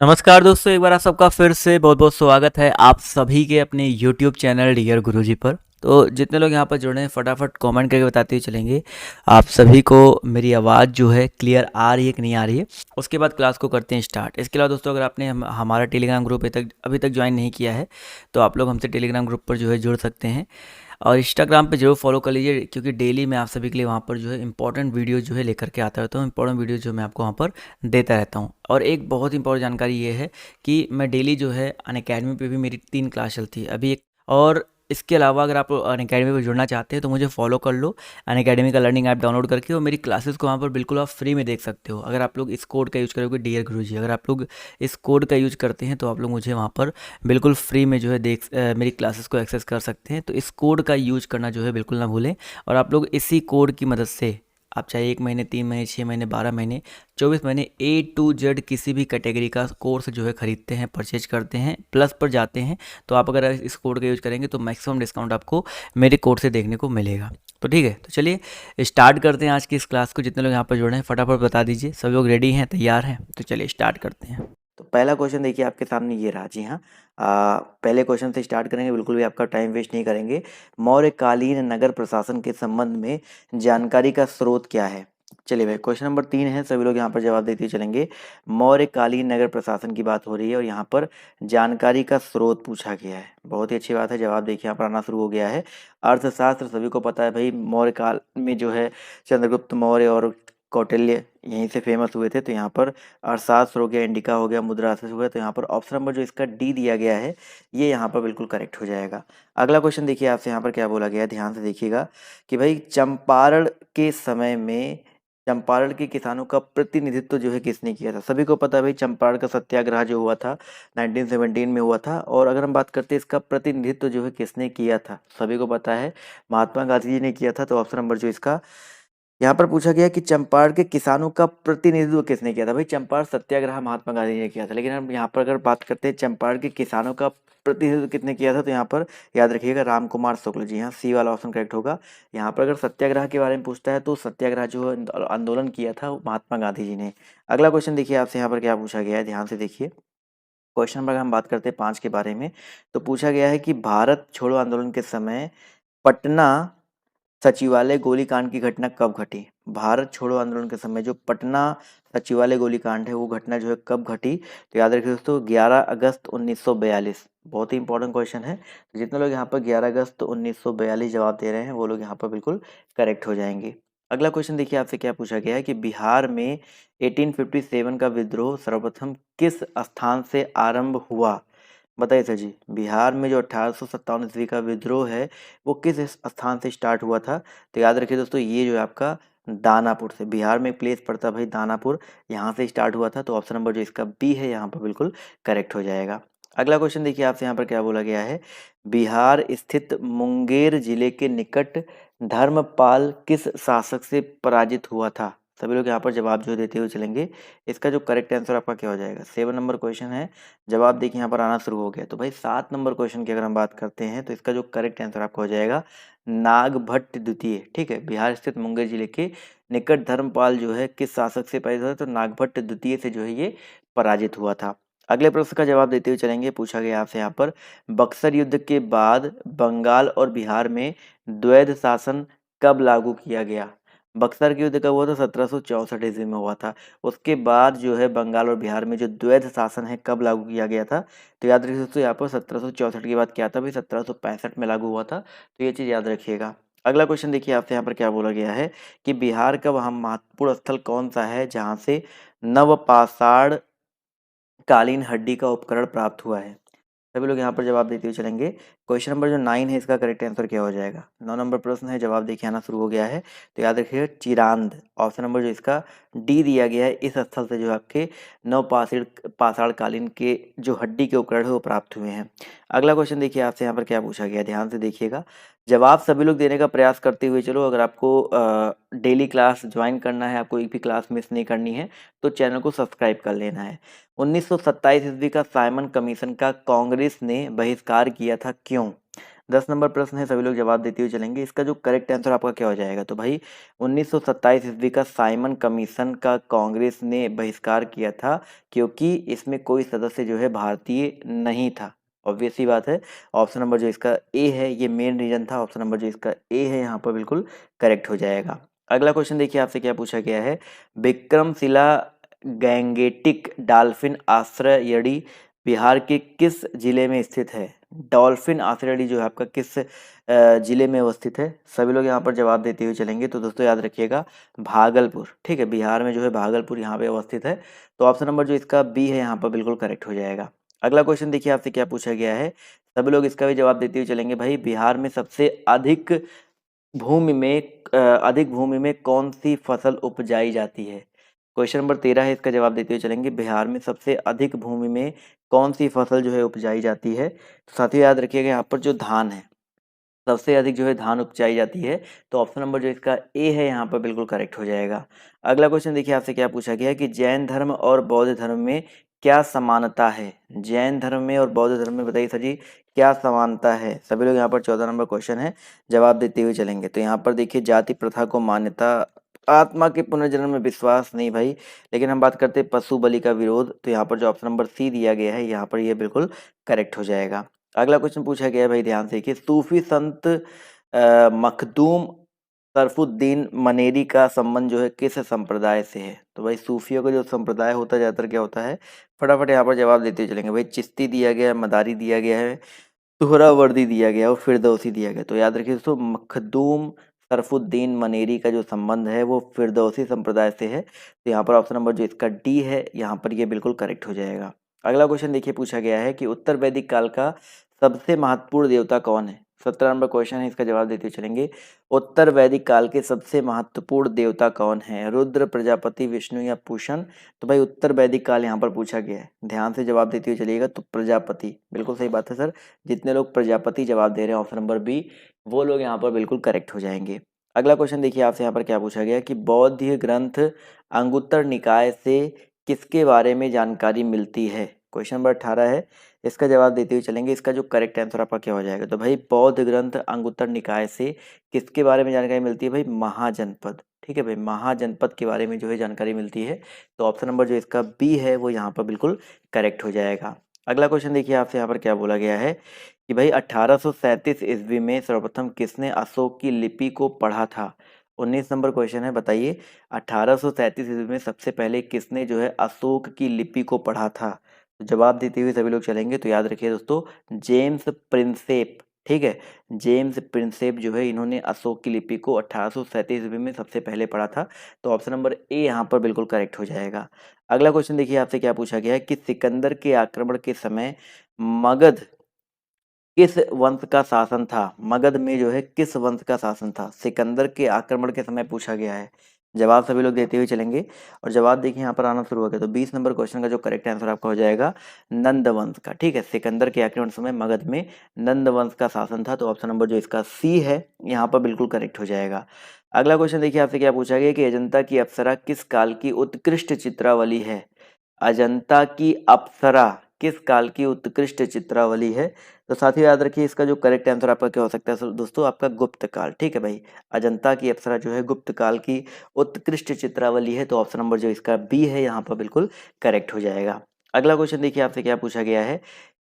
नमस्कार दोस्तों, एक बार आप सबका फिर से बहुत बहुत स्वागत है आप सभी के अपने YouTube चैनल डियर गुरुजी पर। तो जितने लोग यहाँ पर जुड़े हैं फटाफट कमेंट करके बताते हुए चलेंगे आप सभी को मेरी आवाज़ जो है क्लियर आ रही है कि नहीं आ रही है। उसके बाद क्लास को करते हैं स्टार्ट। इसके अलावा दोस्तों, अगर आपने हमारा टेलीग्राम ग्रुप अभी तक ज्वाइन नहीं किया है तो आप लोग हमसे टेलीग्राम ग्रुप पर जो है जुड़ सकते हैं और इंस्टाग्राम पे जरूर फॉलो कर लीजिए, क्योंकि डेली मैं आप सभी के लिए वहाँ पर जो है इंपॉर्टेंट वीडियो जो है लेकर के आता रहता हूँ। इंपॉर्टेंट वीडियो जो मैं आपको वहाँ पर देता रहता हूँ। और एक बहुत इंपॉर्टेंट जानकारी ये है कि मैं डेली जो है अनअकैडमी पे भी मेरी 3 क्लास चलती है अभी एक। और इसके अलावा अगर आप अनअकैडमी पे जुड़ना चाहते हैं तो मुझे फॉलो कर लो अनअकैडमी का लर्निंग ऐप डाउनलोड करके, और मेरी क्लासेस को वहाँ पर बिल्कुल आप फ्री में देख सकते हो। अगर आप लोग इस कोड का यूज़ करोगे डियर गुरुजी, अगर आप लोग इस कोड का यूज़ करते हैं तो आप लोग मुझे वहाँ पर बिल्कुल फ्री में जो है मेरी क्लासेस को एक्सेस कर सकते हैं। तो इस कोड का यूज़ करना जो है बिल्कुल ना भूलें। और आप लोग इसी कोड की मदद से आप चाहे 1 महीने, 3 महीने, 6 महीने, 12 महीने, 24 महीने A to Z किसी भी कैटेगरी का कोर्स जो है खरीदते हैं, परचेज करते हैं, प्लस पर जाते हैं, तो आप अगर इस कोड का यूज़ करेंगे तो मैक्सिमम डिस्काउंट आपको मेरे कोड से देखने को मिलेगा। तो ठीक है, तो चलिए स्टार्ट करते हैं आज की इस क्लास को। जितने लोग यहाँ पर जुड़े हैं फटाफट बता दीजिए, सब लोग रेडी हैं, तैयार हैं? तो चलिए स्टार्ट करते हैं। तो पहला क्वेश्चन देखिए आपके सामने ये रहा। जी हाँ, पहले क्वेश्चन से स्टार्ट करेंगे, बिल्कुल भी आपका टाइम वेस्ट नहीं करेंगे। मौर्यकालीन नगर प्रशासन के संबंध में जानकारी का स्रोत क्या है? चलिए भाई, क्वेश्चन नंबर 3 है, सभी लोग यहाँ पर जवाब देते चलेंगे। मौर्यकालीन नगर प्रशासन की बात हो रही है और यहाँ पर जानकारी का स्रोत पूछा गया है। बहुत ही अच्छी बात है, जवाब देखिए यहाँ पर आना शुरू हो गया है। अर्थशास्त्र सभी को पता है भाई, मौर्य काल में जो है चंद्रगुप्त मौर्य और कौटिल्य यहीं से फेमस हुए थे। तो यहाँ पर अर्थशास्त्र हो गया, इंडिका हो गया, मुद्रा अर्थशास्त्र हो गया। तो यहाँ पर ऑप्शन नंबर जो इसका डी दिया गया है ये यहाँ पर बिल्कुल करेक्ट हो जाएगा। अगला क्वेश्चन देखिए आपसे यहाँ पर क्या बोला गया है, ध्यान से देखिएगा कि भाई चंपारण के समय में चंपारण के किसानों का प्रतिनिधित्व जो है किसने किया था? सभी को पता है भाई, चंपारण का सत्याग्रह जो हुआ था 1917 में हुआ था। और अगर हम बात करते हैं इसका प्रतिनिधित्व जो है किसने किया था, सभी को पता है महात्मा गांधी जी ने किया था। तो ऑप्शन नंबर जो इसका यहाँ पर पूछा गया कि चंपारण के किसानों का प्रतिनिधित्व किसने किया था? भाई चंपारण सत्याग्रह महात्मा गांधी जी ने किया था, लेकिन हम यहाँ पर अगर बात करते हैं चंपारण के किसानों का प्रतिनिधित्व किसने किया था, तो यहाँ पर याद रखिएगा राम कुमार शुक्ल जी। हाँ, सी वाला ऑप्शन करेक्ट होगा। यहाँ पर अगर सत्याग्रह के बारे में पूछता है तो सत्याग्रह जो है आंदोलन किया था वो महात्मा गांधी जी ने। अगला क्वेश्चन देखिए आपसे यहाँ पर क्या पूछा गया है, ध्यान से देखिए। क्वेश्चन नंबर अगर हम बात करते हैं 5 के बारे में, तो पूछा गया है कि भारत छोड़ो आंदोलन के समय पटना सचिवालय गोलीकांड की घटना कब घटी? भारत छोड़ो आंदोलन के समय जो पटना सचिवालय गोलीकांड है वो घटना जो है कब घटी? तो याद रखिए दोस्तों, 11 अगस्त 1942। बहुत ही इंपॉर्टेंट क्वेश्चन है। तो जितने लोग यहाँ पर 11 अगस्त 1942 जवाब दे रहे हैं वो लोग यहाँ पर बिल्कुल करेक्ट हो जाएंगे। अगला क्वेश्चन देखिए आपसे क्या पूछा गया है कि बिहार में 1857 का विद्रोह सर्वप्रथम किस स्थान से आरंभ हुआ? बताइए सर जी, बिहार में जो 1857 ईस्वी का विद्रोह है वो किस स्थान से स्टार्ट हुआ था? तो याद रखिए दोस्तों, ये जो है आपका दानापुर से, बिहार में एक प्लेस पड़ता है भाई दानापुर, यहाँ से स्टार्ट हुआ था। तो ऑप्शन नंबर जो इसका बी है यहाँ पर बिल्कुल करेक्ट हो जाएगा। अगला क्वेश्चन देखिए आपसे यहाँ पर क्या बोला गया है, बिहार स्थित मुंगेर जिले के निकट धर्मपाल किस शासक से पराजित हुआ था? सभी लोग यहाँ पर जवाब जो देते हुए चलेंगे। इसका जो करेक्ट आंसर आपका क्या हो जाएगा? 7 नंबर क्वेश्चन है, जवाब देखिए यहाँ पर आना शुरू हो गया। तो भाई 7 नंबर क्वेश्चन की अगर हम बात करते हैं तो इसका जो करेक्ट आंसर आपका हो जाएगा नागभट्ट द्वितीय। ठीक है, बिहार स्थित मुंगेर जिले के निकट धर्मपाल जो है किस शासक से पराजित हुआ? तो नागभट्ट द्वितीय से जो है ये पराजित हुआ था। अगले प्रश्न का जवाब देते हुए चलेंगे। पूछा गया आपसे यहाँ पर, बक्सर युद्ध के बाद बंगाल और बिहार में द्वैध शासन कब लागू किया गया? बक्सर के युद्ध कब हुआ था? 1764 ईस्वी में हुआ था। उसके बाद जो है बंगाल और बिहार में जो द्वैध शासन है कब लागू किया गया था? तो याद रखिए दोस्तों, यहाँ पर 1764 के बाद क्या था भाई? 1765 में लागू हुआ था। तो ये चीज़ याद रखिएगा। अगला क्वेश्चन देखिए आपसे यहाँ पर क्या बोला गया है कि बिहार का वह महत्वपूर्ण स्थल कौन सा है जहाँ से नवपाषाण कालीन हड्डी का उपकरण प्राप्त हुआ है? सभी लोग यहाँ पर जवाब देते हुए चलेंगे। क्वेश्चन नंबर जो 9 है इसका करेक्ट आंसर क्या हो जाएगा? 9 नंबर प्रश्न है, जवाब देखिए आना शुरू हो गया है। तो याद रखिए चिरांद, ऑप्शन नंबर जो इसका डी दिया गया है, इस स्थल से जो आपके नवपाषाण पाषाण कालीन के जो हड्डी के उपकरण है वो प्राप्त हुए हैं। अगला क्वेश्चन देखिए आपसे यहाँ पर क्या पूछा गया है, ध्यान से देखिएगा। जवाब सभी लोग देने का प्रयास करते हुए चलो। अगर आपको डेली क्लास ज्वाइन करना है, आपको एक भी क्लास मिस नहीं करनी है, तो चैनल को सब्सक्राइब कर लेना है। 1927 ईस्वी का साइमन कमीशन का कांग्रेस ने बहिष्कार किया था, क्यों? 10 नंबर प्रश्न है, सभी लोग जवाब देते हुए चलेंगे। इसका जो करेक्ट आंसर आपका क्या हो जाएगा, तो भाई 1927 ईस्वी का साइमन कमीशन का कांग्रेस ने बहिष्कार किया था, क्योंकि इसमें कोई सदस्य जो है भारतीय नहीं था। ऑब्वियस सी बात है। ऑप्शन नंबर जो इसका ए है ये मेन रीजन था। ऑप्शन नंबर जो इसका ए है यहाँ पर बिल्कुल करेक्ट हो जाएगा। अगला क्वेश्चन देखिए आपसे क्या पूछा गया है। विक्रमशिला गैंगेटिक डॉल्फिन आश्रयणी बिहार के किस जिले में स्थित है। डॉल्फिन आश्रयणी जो है आपका किस जिले में अवस्थित है। सभी लोग यहाँ पर जवाब देते हुए चलेंगे। तो दोस्तों याद रखिएगा भागलपुर, ठीक है, बिहार में जो है भागलपुर यहाँ पे अवस्थित है। तो ऑप्शन नंबर जो इसका बी है यहाँ पर बिल्कुल करेक्ट हो जाएगा। अगला क्वेश्चन देखिए आपसे क्या पूछा गया है। सभी लोग इसका भी जवाब देते हुए चलेंगे। भाई बिहार में सबसे अधिक भूमि में कौन सी फसल उपजाई जाती है। क्वेश्चन नंबर 13 है, इसका जवाब देते हुए चलेंगे। बिहार में सबसे अधिक भूमि में कौन सी फसल जो है उपजाई जाती है। तो साथियों याद रखिएगा यहाँ पर जो धान है, सबसे अधिक जो है धान उपजाई जाती है। तो ऑप्शन नंबर जो इसका ए है यहाँ पर बिल्कुल करेक्ट हो जाएगा। अगला क्वेश्चन देखिए आपसे क्या पूछा गया है कि जैन धर्म और बौद्ध धर्म में क्या समानता है। जैन धर्म में और बौद्ध धर्म में बताइए सर जी क्या समानता है। सभी लोग यहाँ पर 14 नंबर क्वेश्चन है, जवाब देते हुए चलेंगे। तो यहाँ पर देखिए जाति प्रथा को मान्यता, आत्मा के पुनर्जन्म में विश्वास नहीं भाई, लेकिन हम बात करते हैं पशु बलि का विरोध। तो यहाँ पर जो ऑप्शन नंबर सी दिया गया है यहाँ पर ये बिल्कुल करेक्ट हो जाएगा। अगला क्वेश्चन पूछा गया है भाई, ध्यान से देखिए। सूफी संत मखदूम सरफुद्दीन मनेरी का संबंध जो है किस संप्रदाय से है। तो भाई सूफियों का जो संप्रदाय होता है ज़्यादातर क्या होता है, फटाफट यहाँ पर जवाब देते हुए चलेंगे। भाई चिश्ती दिया गया है, मदारी दिया गया है, सुहरावर्दी दिया गया और फिरदौसी दिया गया। तो याद रखिए दोस्तों मखदूम सरफुद्दीन मनेरी का जो संबंध है वो फिरदौसी संप्रदाय से है। तो यहाँ पर ऑप्शन नंबर जो इसका डी है यहाँ पर ये बिल्कुल करेक्ट हो जाएगा। अगला क्वेश्चन देखिए पूछा गया है कि उत्तर वैदिक काल का सबसे महत्वपूर्ण देवता कौन है। 17 नंबर क्वेश्चन है, इसका जवाब देते हुए चलेंगे। उत्तर वैदिक काल के सबसे महत्वपूर्ण देवता कौन है, रुद्र, प्रजापति, विष्णु या पूषण। तो भाई उत्तर वैदिक काल यहाँ पर पूछा गया है, ध्यान से जवाब देते हुए चलिएगा। तो प्रजापति, बिल्कुल सही बात है सर। जितने लोग प्रजापति जवाब दे रहे हैं ऑप्शन नंबर बी, वो लोग यहाँ पर बिल्कुल करेक्ट हो जाएंगे। अगला क्वेश्चन देखिए आपसे यहाँ पर क्या पूछा गया कि बौद्ध ग्रंथ अंगुत्तर निकाय से किसके बारे में जानकारी मिलती है। क्वेश्चन नंबर 18 है, इसका जवाब देते हुए चलेंगे। इसका जो करेक्ट आंसर आपका क्या हो जाएगा। तो भाई बौद्ध ग्रंथ अंगुत्तर निकाय से किसके बारे में जानकारी मिलती है। भाई महाजनपद, ठीक है भाई, महाजनपद के बारे में जो है जानकारी मिलती है। तो ऑप्शन नंबर जो इसका बी है वो यहाँ पर बिल्कुल करेक्ट हो जाएगा। अगला क्वेश्चन देखिए आपसे यहाँ पर क्या बोला गया है कि भाई 1837 ईस्वी में सर्वप्रथम किसने अशोक की लिपि को पढ़ा था। 19 नंबर क्वेश्चन है, बताइए 1837 ईस्वी में सबसे पहले किसने जो है अशोक की लिपि को पढ़ा था। तो जवाब देते हुए सभी लोग चलेंगे। तो याद रखिए दोस्तों जेम्स प्रिंसेप, ठीक है, जेम्स प्रिंसेप जो है इन्होंने अशोक की लिपि को 1837 ईस्वी में सबसे पहले पढ़ा था। तो ऑप्शन नंबर ए यहाँ पर बिल्कुल करेक्ट हो जाएगा। अगला क्वेश्चन देखिए आपसे क्या पूछा गया है कि सिकंदर के आक्रमण के समय मगध किस वंश का शासन था। मगध में जो है किस वंश का शासन था सिकंदर के आक्रमण के समय, पूछा गया है। जवाब सभी लोग देते हुए चलेंगे और जवाब देखिए यहाँ पर आना शुरू हो गया। तो 20 नंबर क्वेश्चन का जो करेक्ट आंसर आपका हो जाएगा नंद वंश का, ठीक है। सिकंदर के आक्रमण समय मगध में नंद वंश का शासन था। तो ऑप्शन नंबर जो इसका सी है यहाँ पर बिल्कुल करेक्ट हो जाएगा। अगला क्वेश्चन देखिए आपसे क्या पूछा गया कि अजंता की अप्सरा किस काल की उत्कृष्ट चित्रावली है। अजंता की अप्सरा किस काल की उत्कृष्ट चित्रावली है। तो साथियों याद रखिए इसका जो करेक्ट आंसर आपका क्या हो सकता है दोस्तों, आपका गुप्त काल, ठीक है भाई। अजंता की अप्सरा जो है गुप्त काल की उत्कृष्ट चित्रावली है। तो ऑप्शन नंबर जो इसका बी है यहाँ पर बिल्कुल करेक्ट हो जाएगा। अगला क्वेश्चन देखिए आपसे क्या पूछा गया है।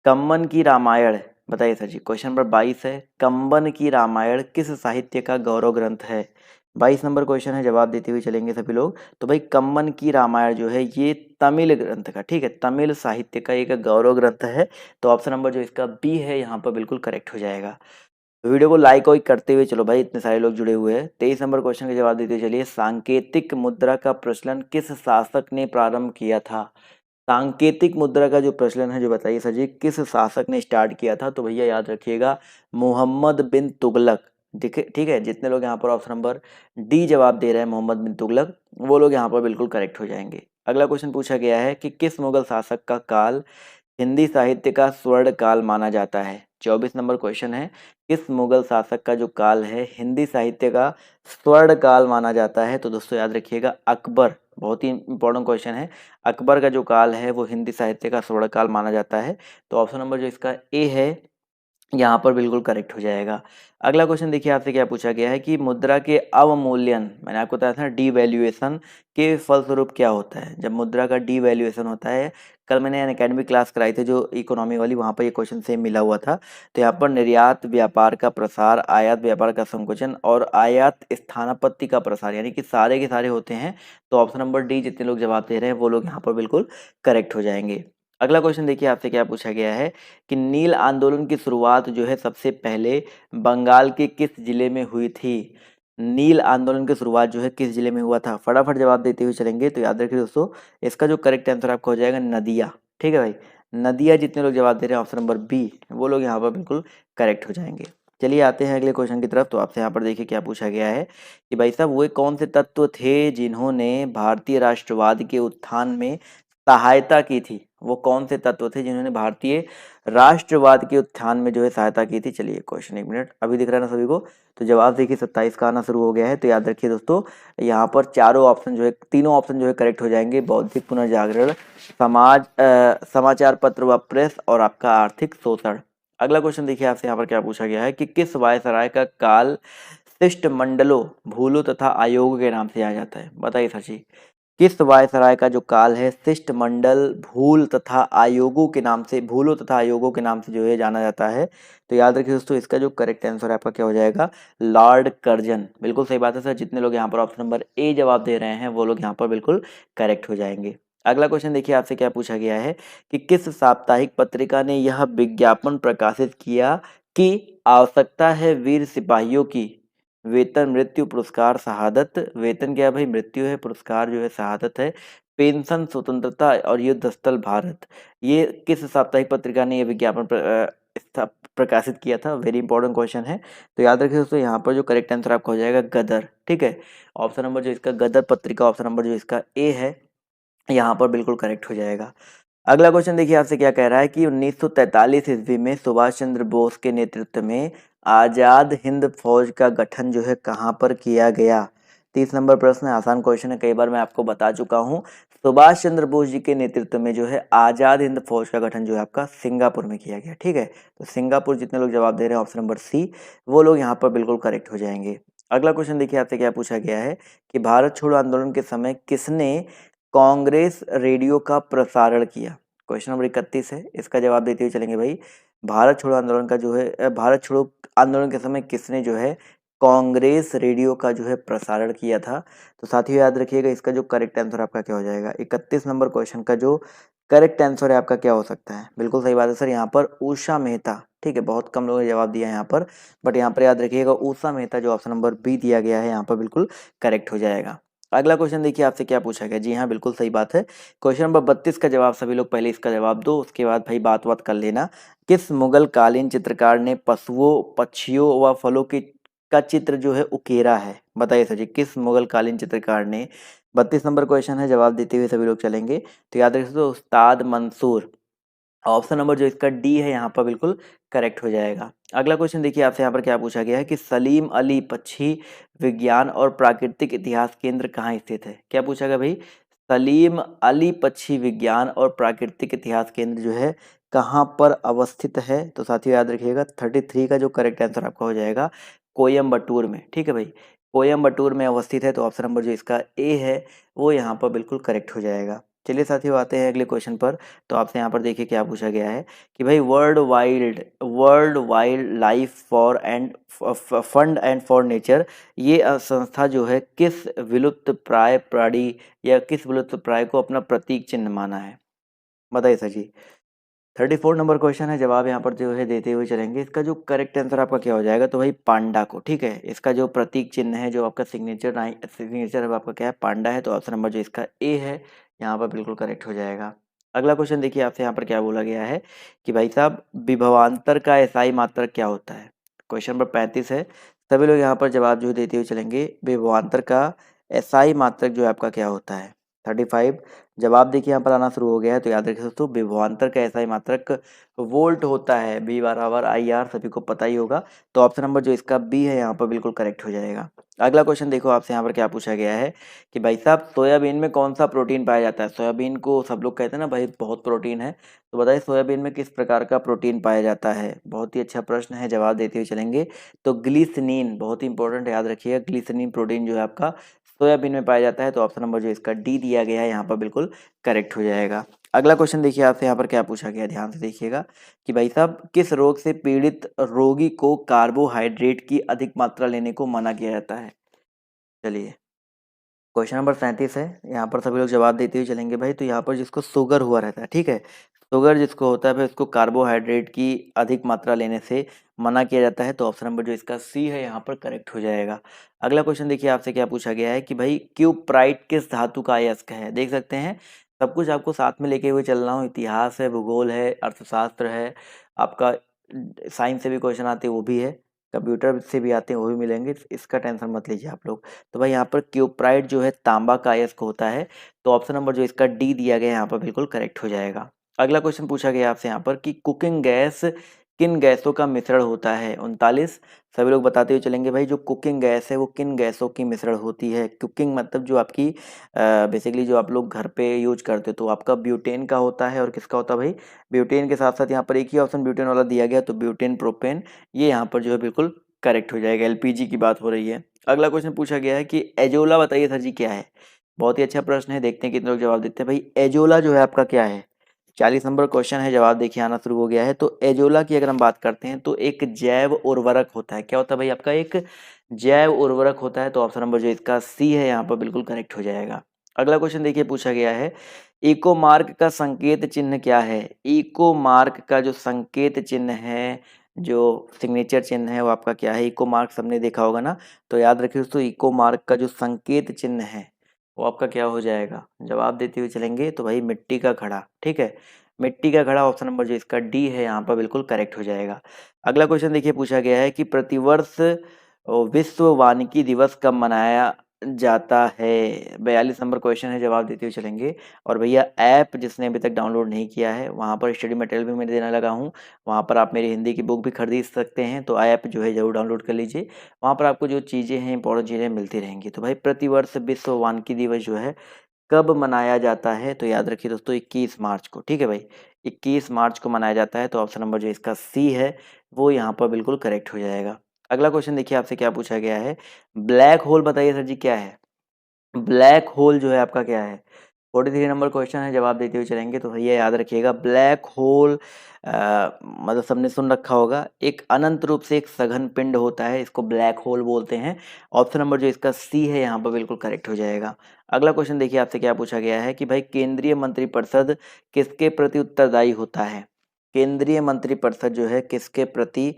कंबन की रामायण, बताइए सर जी। क्वेश्चन नंबर 22 है, कंबन की रामायण किस साहित्य का गौरव ग्रंथ है। 22 नंबर क्वेश्चन है, जवाब देते हुए चलेंगे सभी लोग। तो भाई कंबन की रामायण जो है ये तमिल ग्रंथ का, ठीक है, तमिल साहित्य का एक गौरव ग्रंथ है। तो ऑप्शन नंबर जो इसका बी है यहाँ पर बिल्कुल करेक्ट हो जाएगा। वीडियो को लाइक वाइक करते हुए चलो भाई, इतने सारे लोग जुड़े हुए हैं। 23 नंबर क्वेश्चन का जवाब देते हुए चलिए। सांकेतिक मुद्रा का प्रचलन किस शासक ने प्रारंभ किया था। सांकेतिक मुद्रा का जो प्रचलन है जो बताइए सर जी किस शासक ने स्टार्ट किया था। तो भैया याद रखिएगा मोहम्मद बिन तुगलक, ठीक है। जितने लोग यहाँ पर ऑप्शन नंबर डी जवाब दे रहे हैं मोहम्मद बिन तुगलक, वो लोग यहाँ पर बिल्कुल करेक्ट हो जाएंगे। अगला क्वेश्चन पूछा गया है कि किस मुगल शासक का काल हिंदी साहित्य का स्वर्ण काल माना जाता है। 24 नंबर क्वेश्चन है, किस मुगल शासक का जो काल है हिंदी साहित्य का स्वर्ण काल माना जाता है। तो दोस्तों याद रखिएगा अकबर, बहुत ही इंपॉर्टेंट क्वेश्चन है। अकबर का जो काल है वो हिंदी साहित्य का स्वर्ण काल माना जाता है। तो ऑप्शन नंबर जो इसका ए है यहाँ पर बिल्कुल करेक्ट हो जाएगा। अगला क्वेश्चन देखिए आपसे क्या पूछा गया है कि मुद्रा के अवमूल्यन, मैंने आपको बताया था ना डीवैल्यूएशन के फलस्वरूप क्या होता है। जब मुद्रा का डीवैल्यूएशन होता है, कल मैंने एकेडमिक क्लास कराई थी जो इकोनॉमी वाली, वहाँ पर ये क्वेश्चन सेम मिला हुआ था। तो यहाँ पर निर्यात व्यापार का प्रसार, आयात व्यापार का संकुचन और आयात स्थानापत्ति का प्रसार, यानी कि सारे के सारे होते हैं। तो ऑप्शन नंबर डी जितने लोग जवाब दे रहे हैं वो लोग यहाँ पर बिल्कुल करेक्ट हो जाएंगे। अगला क्वेश्चन देखिए आपसे क्या पूछा गया है कि नील आंदोलन की शुरुआत जो है सबसे पहले बंगाल के किस जिले में हुई थी। नील आंदोलन की शुरुआत जो है किस जिले में हुआ था, फटाफट जवाब देते हुए चलेंगे। तो याद रखिए दोस्तों, इसका जो करेक्ट आंसर आपका हो जाएगा नदिया। ठीक है भाई, नदिया जितने लोग जवाब दे रहे हैं ऑप्शन नंबर बी, वो लोग यहाँ पर बिल्कुल करेक्ट हो जाएंगे। चलिए आते हैं अगले क्वेश्चन की तरफ। तो आपसे यहाँ पर देखिए क्या पूछा गया है कि भाई साहब वे कौन से तत्व थे जिन्होंने भारतीय राष्ट्रवाद के उत्थान में सहायता की थी। वो कौन से तत्व थे जिन्होंने भारतीय राष्ट्रवाद के उत्थान में जो है सहायता की थी। चलिए क्वेश्चन एक मिनट अभी दिख रहा है ना सभी को। तो जवाब देखिए 27 का आना शुरू हो गया है। तो याद रखिए दोस्तों, यहाँ पर चारों ऑप्शन जो है, तीनों ऑप्शन जो है करेक्ट हो जाएंगे। बौद्धिक पुनर्जागरण, समाचार पत्र व प्रेस और आपका आर्थिक शोषण। अगला क्वेश्चन देखिए आपसे यहाँ पर क्या पूछा गया है कि किस वायसराय का काल शिष्टमंडलों, भूलों तथा आयोगों के नाम से जाना जाता है। बताइए सर जी, किस वायसराय का जो काल है शिष्टमंडल, भूल तथा आयोगों के नाम से, भूलों तथा आयोगों के नाम से जो है जाना जाता है। तो याद रखिए दोस्तों, इसका जो करेक्ट आंसर आपका क्या हो जाएगा, लॉर्ड कर्जन। बिल्कुल सही बात है सर, जितने लोग यहाँ पर ऑप्शन नंबर ए जवाब दे रहे हैं वो लोग यहाँ पर बिल्कुल करेक्ट हो जाएंगे। अगला क्वेश्चन देखिए आपसे क्या पूछा गया है कि किस साप्ताहिक पत्रिका ने यह विज्ञापन प्रकाशित किया कि आवश्यकता है वीर सिपाहियों की वेतन, मृत्यु, पुरस्कार, शहादत। वेतन क्या है भाई, मृत्यु है, पुरस्कार जो है शहादत है, पेंशन, स्वतंत्रता और युद्ध स्थल भारत। ये किस साप्ताहिक पत्रिका ने ये विज्ञापन प्रकाशित किया था। वेरी इंपॉर्टेंट क्वेश्चन है। तो याद रखिए दोस्तों, यहाँ पर जो करेक्ट आंसर आपका हो जाएगा गदर। ठीक है, ऑप्शन नंबर जो इसका गदर पत्रिका, ऑप्शन नंबर जो इसका ए है, यहाँ पर बिल्कुल करेक्ट हो जाएगा। अगला क्वेश्चन देखिए आपसे क्या कह रहा है कि 1943 ईस्वी में सुभाष चंद्र बोस के नेतृत्व में आजाद हिंद फौज का गठन जो है कहाँ पर किया गया। 30 नंबर प्रश्न है, आसान क्वेश्चन है, कई बार मैं आपको बता चुका हूँ। सुभाष चंद्र बोस जी के नेतृत्व में जो है आजाद हिंद फौज का गठन जो है आपका सिंगापुर में किया गया। ठीक है, तो सिंगापुर जितने लोग जवाब दे रहे हैं ऑप्शन नंबर सी, वो लोग यहाँ पर बिल्कुल करेक्ट हो जाएंगे। अगला क्वेश्चन देखिए आपसे क्या पूछा गया है कि भारत छोड़ो आंदोलन के समय किसने कांग्रेस रेडियो का प्रसारण किया। क्वेश्चन नंबर 31 है, इसका जवाब देते हुए चलेंगे भाई। भारत छोड़ो आंदोलन का जो है भारत छोड़ो आंदोलन के समय किसने जो है कांग्रेस रेडियो का जो है प्रसारण किया था। तो साथियों याद रखिएगा, इसका जो करेक्ट आंसर आपका क्या हो जाएगा, 31 नंबर क्वेश्चन का जो करेक्ट आंसर है आपका क्या हो सकता है। बिल्कुल सही बात है सर, यहाँ पर उषा मेहता। ठीक है, बहुत कम लोगों ने जवाब दिया है यहाँ पर, बट यहाँ पर याद रखिएगा उषा मेहता जो ऑप्शन नंबर बी दिया गया है यहाँ पर बिल्कुल करेक्ट हो जाएगा। अगला क्वेश्चन देखिए आपसे क्या पूछा गया। जी हाँ, बिल्कुल सही बात है। क्वेश्चन नंबर 32 का जवाब सभी लोग पहले इसका जवाब दो, उसके बाद भाई बात बात कर लेना। किस मुगल कालीन चित्रकार ने पशुओं, पक्षियों व फलों की का चित्र जो है उकेरा है। बताइए सर जी, किस मुगल कालीन चित्रकार ने। 32 नंबर क्वेश्चन है, जवाब देते हुए सभी लोग चलेंगे। तो याद रखिए दोस्तों, उस्ताद मंसूर। ऑप्शन नंबर जो इसका डी है यहाँ पर बिल्कुल करेक्ट हो जाएगा। अगला क्वेश्चन देखिए आपसे यहाँ पर क्या पूछा गया है कि सलीम अली पक्षी विज्ञान और प्राकृतिक इतिहास केंद्र कहाँ स्थित है। क्या पूछा गया भाई, सलीम अली पक्षी विज्ञान और प्राकृतिक इतिहास केंद्र जो है कहाँ पर अवस्थित है। तो साथियों याद रखिएगा 33 का जो करेक्ट आंसर आपका हो जाएगा कोयम्बटूर में। ठीक है भाई, कोयम्बटूर में अवस्थित है। तो ऑप्शन नंबर जो इसका ए है वो यहाँ पर बिल्कुल करेक्ट हो जाएगा। चलिए साथियों आते हैं अगले क्वेश्चन पर। तो आपसे यहाँ पर देखिए क्या पूछा गया है कि भाई world wild life for end fund and for nature, ये संस्था जो है किस विलुप्त प्राय प्राणी या किस विलुप्त प्राय को अपना प्रतीक चिन्ह माना है। बताइए सर जी। 34 नंबर क्वेश्चन है, जवाब यहाँ पर जो है देते हुए चलेंगे। इसका जो करेक्ट आंसर आपका क्या हो जाएगा, तो भाई पांडा को। ठीक है, इसका जो प्रतीक चिन्ह है, जो आपका सिग्नेचर है आपका क्या है, पांडा है। तो ऑप्शन नंबर जो इसका ए है यहाँ पर बिल्कुल करेक्ट हो जाएगा। अगला क्वेश्चन देखिए आपसे यहाँ पर क्या बोला गया है कि भाई साहब विभवांतर का एसआई मात्रक क्या होता है। क्वेश्चन नंबर 35 है, सभी लोग यहाँ पर जवाब जो है देते हुए चलेंगे। विभवांतर का एसआई मात्रक जो है आपका क्या होता है। 35, जवाब देखिए यहाँ पर आना शुरू हो गया है। तो याद रखिए दोस्तों, विभवांतर का ऐसा ही मात्रक वोल्ट होता है, बी बराबर आई आर, सभी को पता ही होगा। तो ऑप्शन नंबर जो इसका बी है यहाँ पर बिल्कुल करेक्ट हो जाएगा। अगला क्वेश्चन देखो आपसे यहाँ पर क्या पूछा गया है कि भाई साहब सोयाबीन में कौन सा प्रोटीन पाया जाता है। सोयाबीन को सब लोग कहते हैं ना भाई बहुत प्रोटीन है, तो बताइए सोयाबीन में किस प्रकार का प्रोटीन पाया जाता है। बहुत ही अच्छा प्रश्न है, जवाब देते हुए चलेंगे। तो ग्लिसरीन बहुत ही इंपॉर्टेंट, याद रखिएगा, ग्लिसरीन प्रोटीन जो है आपका सोयाबीन में पाया जाता है। तो ऑप्शन नंबर जो इसका डी दिया गया है यहाँ पर बिल्कुल करेक्ट हो जाएगा। अगला क्वेश्चन देखिए आपसे यहाँ पर क्या पूछा गया, ध्यान से देखिएगा कि भाई साहब किस रोग से पीड़ित रोगी को कार्बोहाइड्रेट की अधिक मात्रा लेने को मना किया जाता है। चलिए, क्वेश्चन नंबर 37 है, यहाँ पर सभी लोग जवाब देते हुए चलेंगे भाई। तो यहाँ पर जिसको शुगर हुआ रहता है, ठीक है, शुगर जिसको होता है भाई, उसको कार्बोहाइड्रेट की अधिक मात्रा लेने से मना किया जाता है। तो ऑप्शन नंबर जो इसका सी है यहाँ पर करेक्ट हो जाएगा। अगला क्वेश्चन देखिए आपसे क्या पूछा गया है कि भाई क्यूप्राइट किस धातु का अयस्क है। देख सकते हैं सब कुछ आपको साथ में लेके हुए चल रहा हूँ, इतिहास है, भूगोल है, अर्थशास्त्र है, आपका साइंस से भी क्वेश्चन आते हैं वो भी है, कंप्यूटर से भी आते हैं वो भी मिलेंगे, इसका टेंशन मत लीजिए आप लोग। तो भाई यहाँ पर क्यूप्राइट जो है तांबा का अयस्क होता है। तो ऑप्शन नंबर जो इसका डी दिया गया है यहाँ पर बिल्कुल करेक्ट हो जाएगा। अगला क्वेश्चन पूछा गया आपसे यहाँ पर कि कुकिंग गैस किन गैसों का मिश्रण होता है। 39, सभी लोग बताते हुए चलेंगे भाई, जो कुकिंग गैस है वो किन गैसों की मिश्रण होती है। कुकिंग मतलब जो आपकी बेसिकली जो आप लोग घर पे यूज करते हो, तो आपका ब्यूटेन का होता है, और किसका होता है भाई, ब्यूटेन के साथ साथ यहाँ पर एक ही ऑप्शन ब्यूटेन वाला दिया गया, तो ब्यूटेन प्रोपेन, ये यहाँ पर जो है बिल्कुल करेक्ट हो जाएगा। एलपीजी की बात हो रही है। अगला क्वेश्चन पूछा गया है कि एजोला बताइए सर जी क्या है। बहुत ही अच्छा प्रश्न है, देखते हैं कितने लोग जवाब देते हैं। भाई एजोला जो है आपका क्या है, 40 नंबर क्वेश्चन है, जवाब देखिए आना शुरू हो गया है। तो एजोला की अगर हम बात करते हैं तो एक जैव उर्वरक होता है। क्या होता है भाई, आपका एक जैव उर्वरक होता है। तो ऑप्शन नंबर जो इसका सी है यहाँ पर बिल्कुल करेक्ट हो जाएगा। अगला क्वेश्चन देखिए पूछा गया है, इको मार्क का संकेत चिन्ह क्या है। इको मार्क का जो संकेत चिन्ह है, जो सिग्नेचर चिन्ह है, वो आपका क्या है। इको मार्क सबने देखा होगा ना, तो याद रखिए दोस्तों, इको मार्क का जो संकेत चिन्ह है वो आपका क्या हो जाएगा। जवाब देते हुए चलेंगे तो भाई मिट्टी का घड़ा, ठीक है, मिट्टी का घड़ा, ऑप्शन नंबर जो इसका डी है यहाँ पर बिल्कुल करेक्ट हो जाएगा। अगला क्वेश्चन देखिए पूछा गया है कि प्रतिवर्ष विश्व वानिकी दिवस कब मनाया जाता है। 42 नंबर क्वेश्चन है, जवाब देते हुए चलेंगे। और भैया ऐप जिसने अभी तक डाउनलोड नहीं किया है, वहाँ पर स्टडी मटेरियल भी मैं देने लगा हूँ, वहाँ पर आप मेरी हिंदी की बुक भी खरीद सकते हैं। तो ऐप जो है जरूर डाउनलोड कर लीजिए, वहाँ पर आपको जो चीज़ें हैं, इंपॉर्टेंट चीज़ें मिलती रहेंगी। तो भाई प्रतिवर्ष विश्व वानिकी दिवस जो है कब मनाया जाता है, तो याद रखिए दोस्तों 21 मार्च को, ठीक है भाई, 21 मार्च को मनाया जाता है। तो ऑप्शन नंबर जो इसका सी है वो यहाँ पर बिल्कुल करेक्ट हो जाएगा। अगला क्वेश्चन देखिए आपसे क्या पूछा गया है, ब्लैक होल बताइए सर जी क्या है। ब्लैक होल जो है आपका क्या है। 43 नंबर क्वेश्चन है, जवाब देते हुए चलेंगे। तो भैया याद रखिएगा, ब्लैक होल मतलब सबने सुन रखा होगा, एक अनंत रूप से एक सघन पिंड होता है, इसको ब्लैक होल बोलते हैं। ऑप्शन नंबर जो इसका सी है यहाँ पर बिल्कुल करेक्ट हो जाएगा। अगला क्वेश्चन देखिए आपसे क्या पूछा गया है कि भाई केंद्रीय मंत्रिपरिषद किसके प्रति उत्तरदायी होता है। केंद्रीय मंत्रिपरिषद जो है किसके प्रति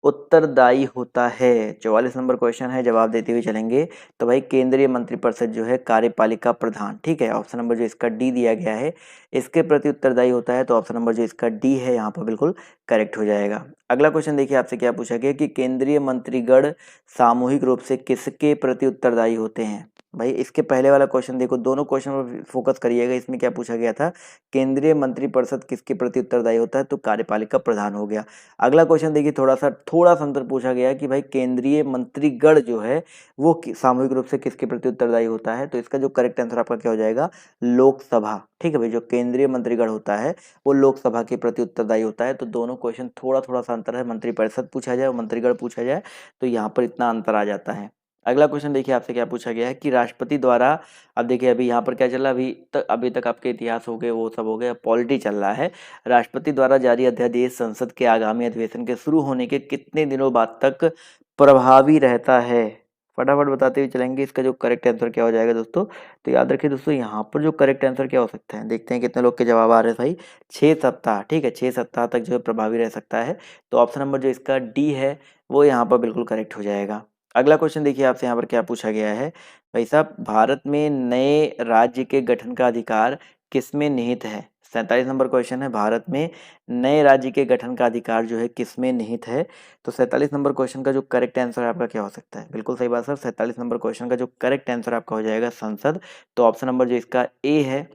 उत्तरदायी होता है। 44 नंबर क्वेश्चन है, जवाब देते हुए चलेंगे। तो भाई केंद्रीय मंत्रिपरिषद जो है कार्यपालिका प्रधान, ठीक है, ऑप्शन नंबर जो इसका डी दिया गया है, इसके प्रति उत्तरदायी होता है। तो ऑप्शन नंबर जो इसका डी है यहाँ पर बिल्कुल करेक्ट हो जाएगा। अगला क्वेश्चन देखिए आपसे क्या पूछा गया कि केंद्रीय मंत्रीगण सामूहिक रूप से किसके प्रति उत्तरदायी होते हैं। भाई इसके पहले वाला क्वेश्चन देखो, दोनों क्वेश्चन पर फोकस करिएगा। इसमें क्या पूछा गया था, केंद्रीय मंत्रिपरिषद किसके प्रति उत्तरदायी होता है, तो कार्यपालिका प्रधान हो गया। अगला क्वेश्चन देखिए, थोड़ा सा अंतर पूछा गया कि भाई केंद्रीय मंत्रीगण जो है वो सामूहिक रूप से किसके प्रति उत्तरदायी होता है। तो इसका जो करेक्ट आंसर आपका क्या हो जाएगा, लोकसभा, ठीक है भाई, जो केंद्रीय मंत्रीगण होता है वो लोकसभा के प्रति उत्तरदायी होता है। तो दोनों क्वेश्चन थोड़ा थोड़ा सा अंतर है, मंत्रिपरिषद पूछा जाए और मंत्रीगण पूछा जाए तो यहाँ पर इतना अंतर आ जाता है। अगला क्वेश्चन देखिए आपसे क्या पूछा गया है कि राष्ट्रपति द्वारा, अब देखिए अभी यहाँ पर क्या चल रहा है, अभी तक आपके इतिहास हो गए, वो सब हो गया, पॉलिटी चल रहा है। राष्ट्रपति द्वारा जारी अध्यादेश संसद के आगामी अधिवेशन के शुरू होने के कितने दिनों बाद तक प्रभावी रहता है। फटाफट बताते हुए चलेंगे, इसका जो करेक्ट आंसर क्या हो जाएगा दोस्तों। तो याद रखिए दोस्तों, यहाँ पर जो करेक्ट आंसर क्या हो सकता है, देखते हैं कितने लोग के जवाब आ रहे हैं भाई। 6 सप्ताह, ठीक है, 6 सप्ताह तक जो है प्रभावी रह सकता है। तो ऑप्शन नंबर जो इसका डी है वो यहाँ पर बिल्कुल करेक्ट हो जाएगा। अगला क्वेश्चन देखिए आपसे यहाँ पर क्या पूछा गया है, भाई साहब भारत में नए राज्य के गठन का अधिकार किसमें निहित है। 47 नंबर क्वेश्चन है, भारत में नए राज्य के गठन का अधिकार जो है किसमें निहित है। तो 47 नंबर क्वेश्चन का जो करेक्ट आंसर आपका क्या हो सकता है, बिल्कुल सही बात सर, 47 नंबर क्वेश्चन का जो करेक्ट आंसर आपका हो जाएगा संसद। तो ऑप्शन नंबर जो इसका ए है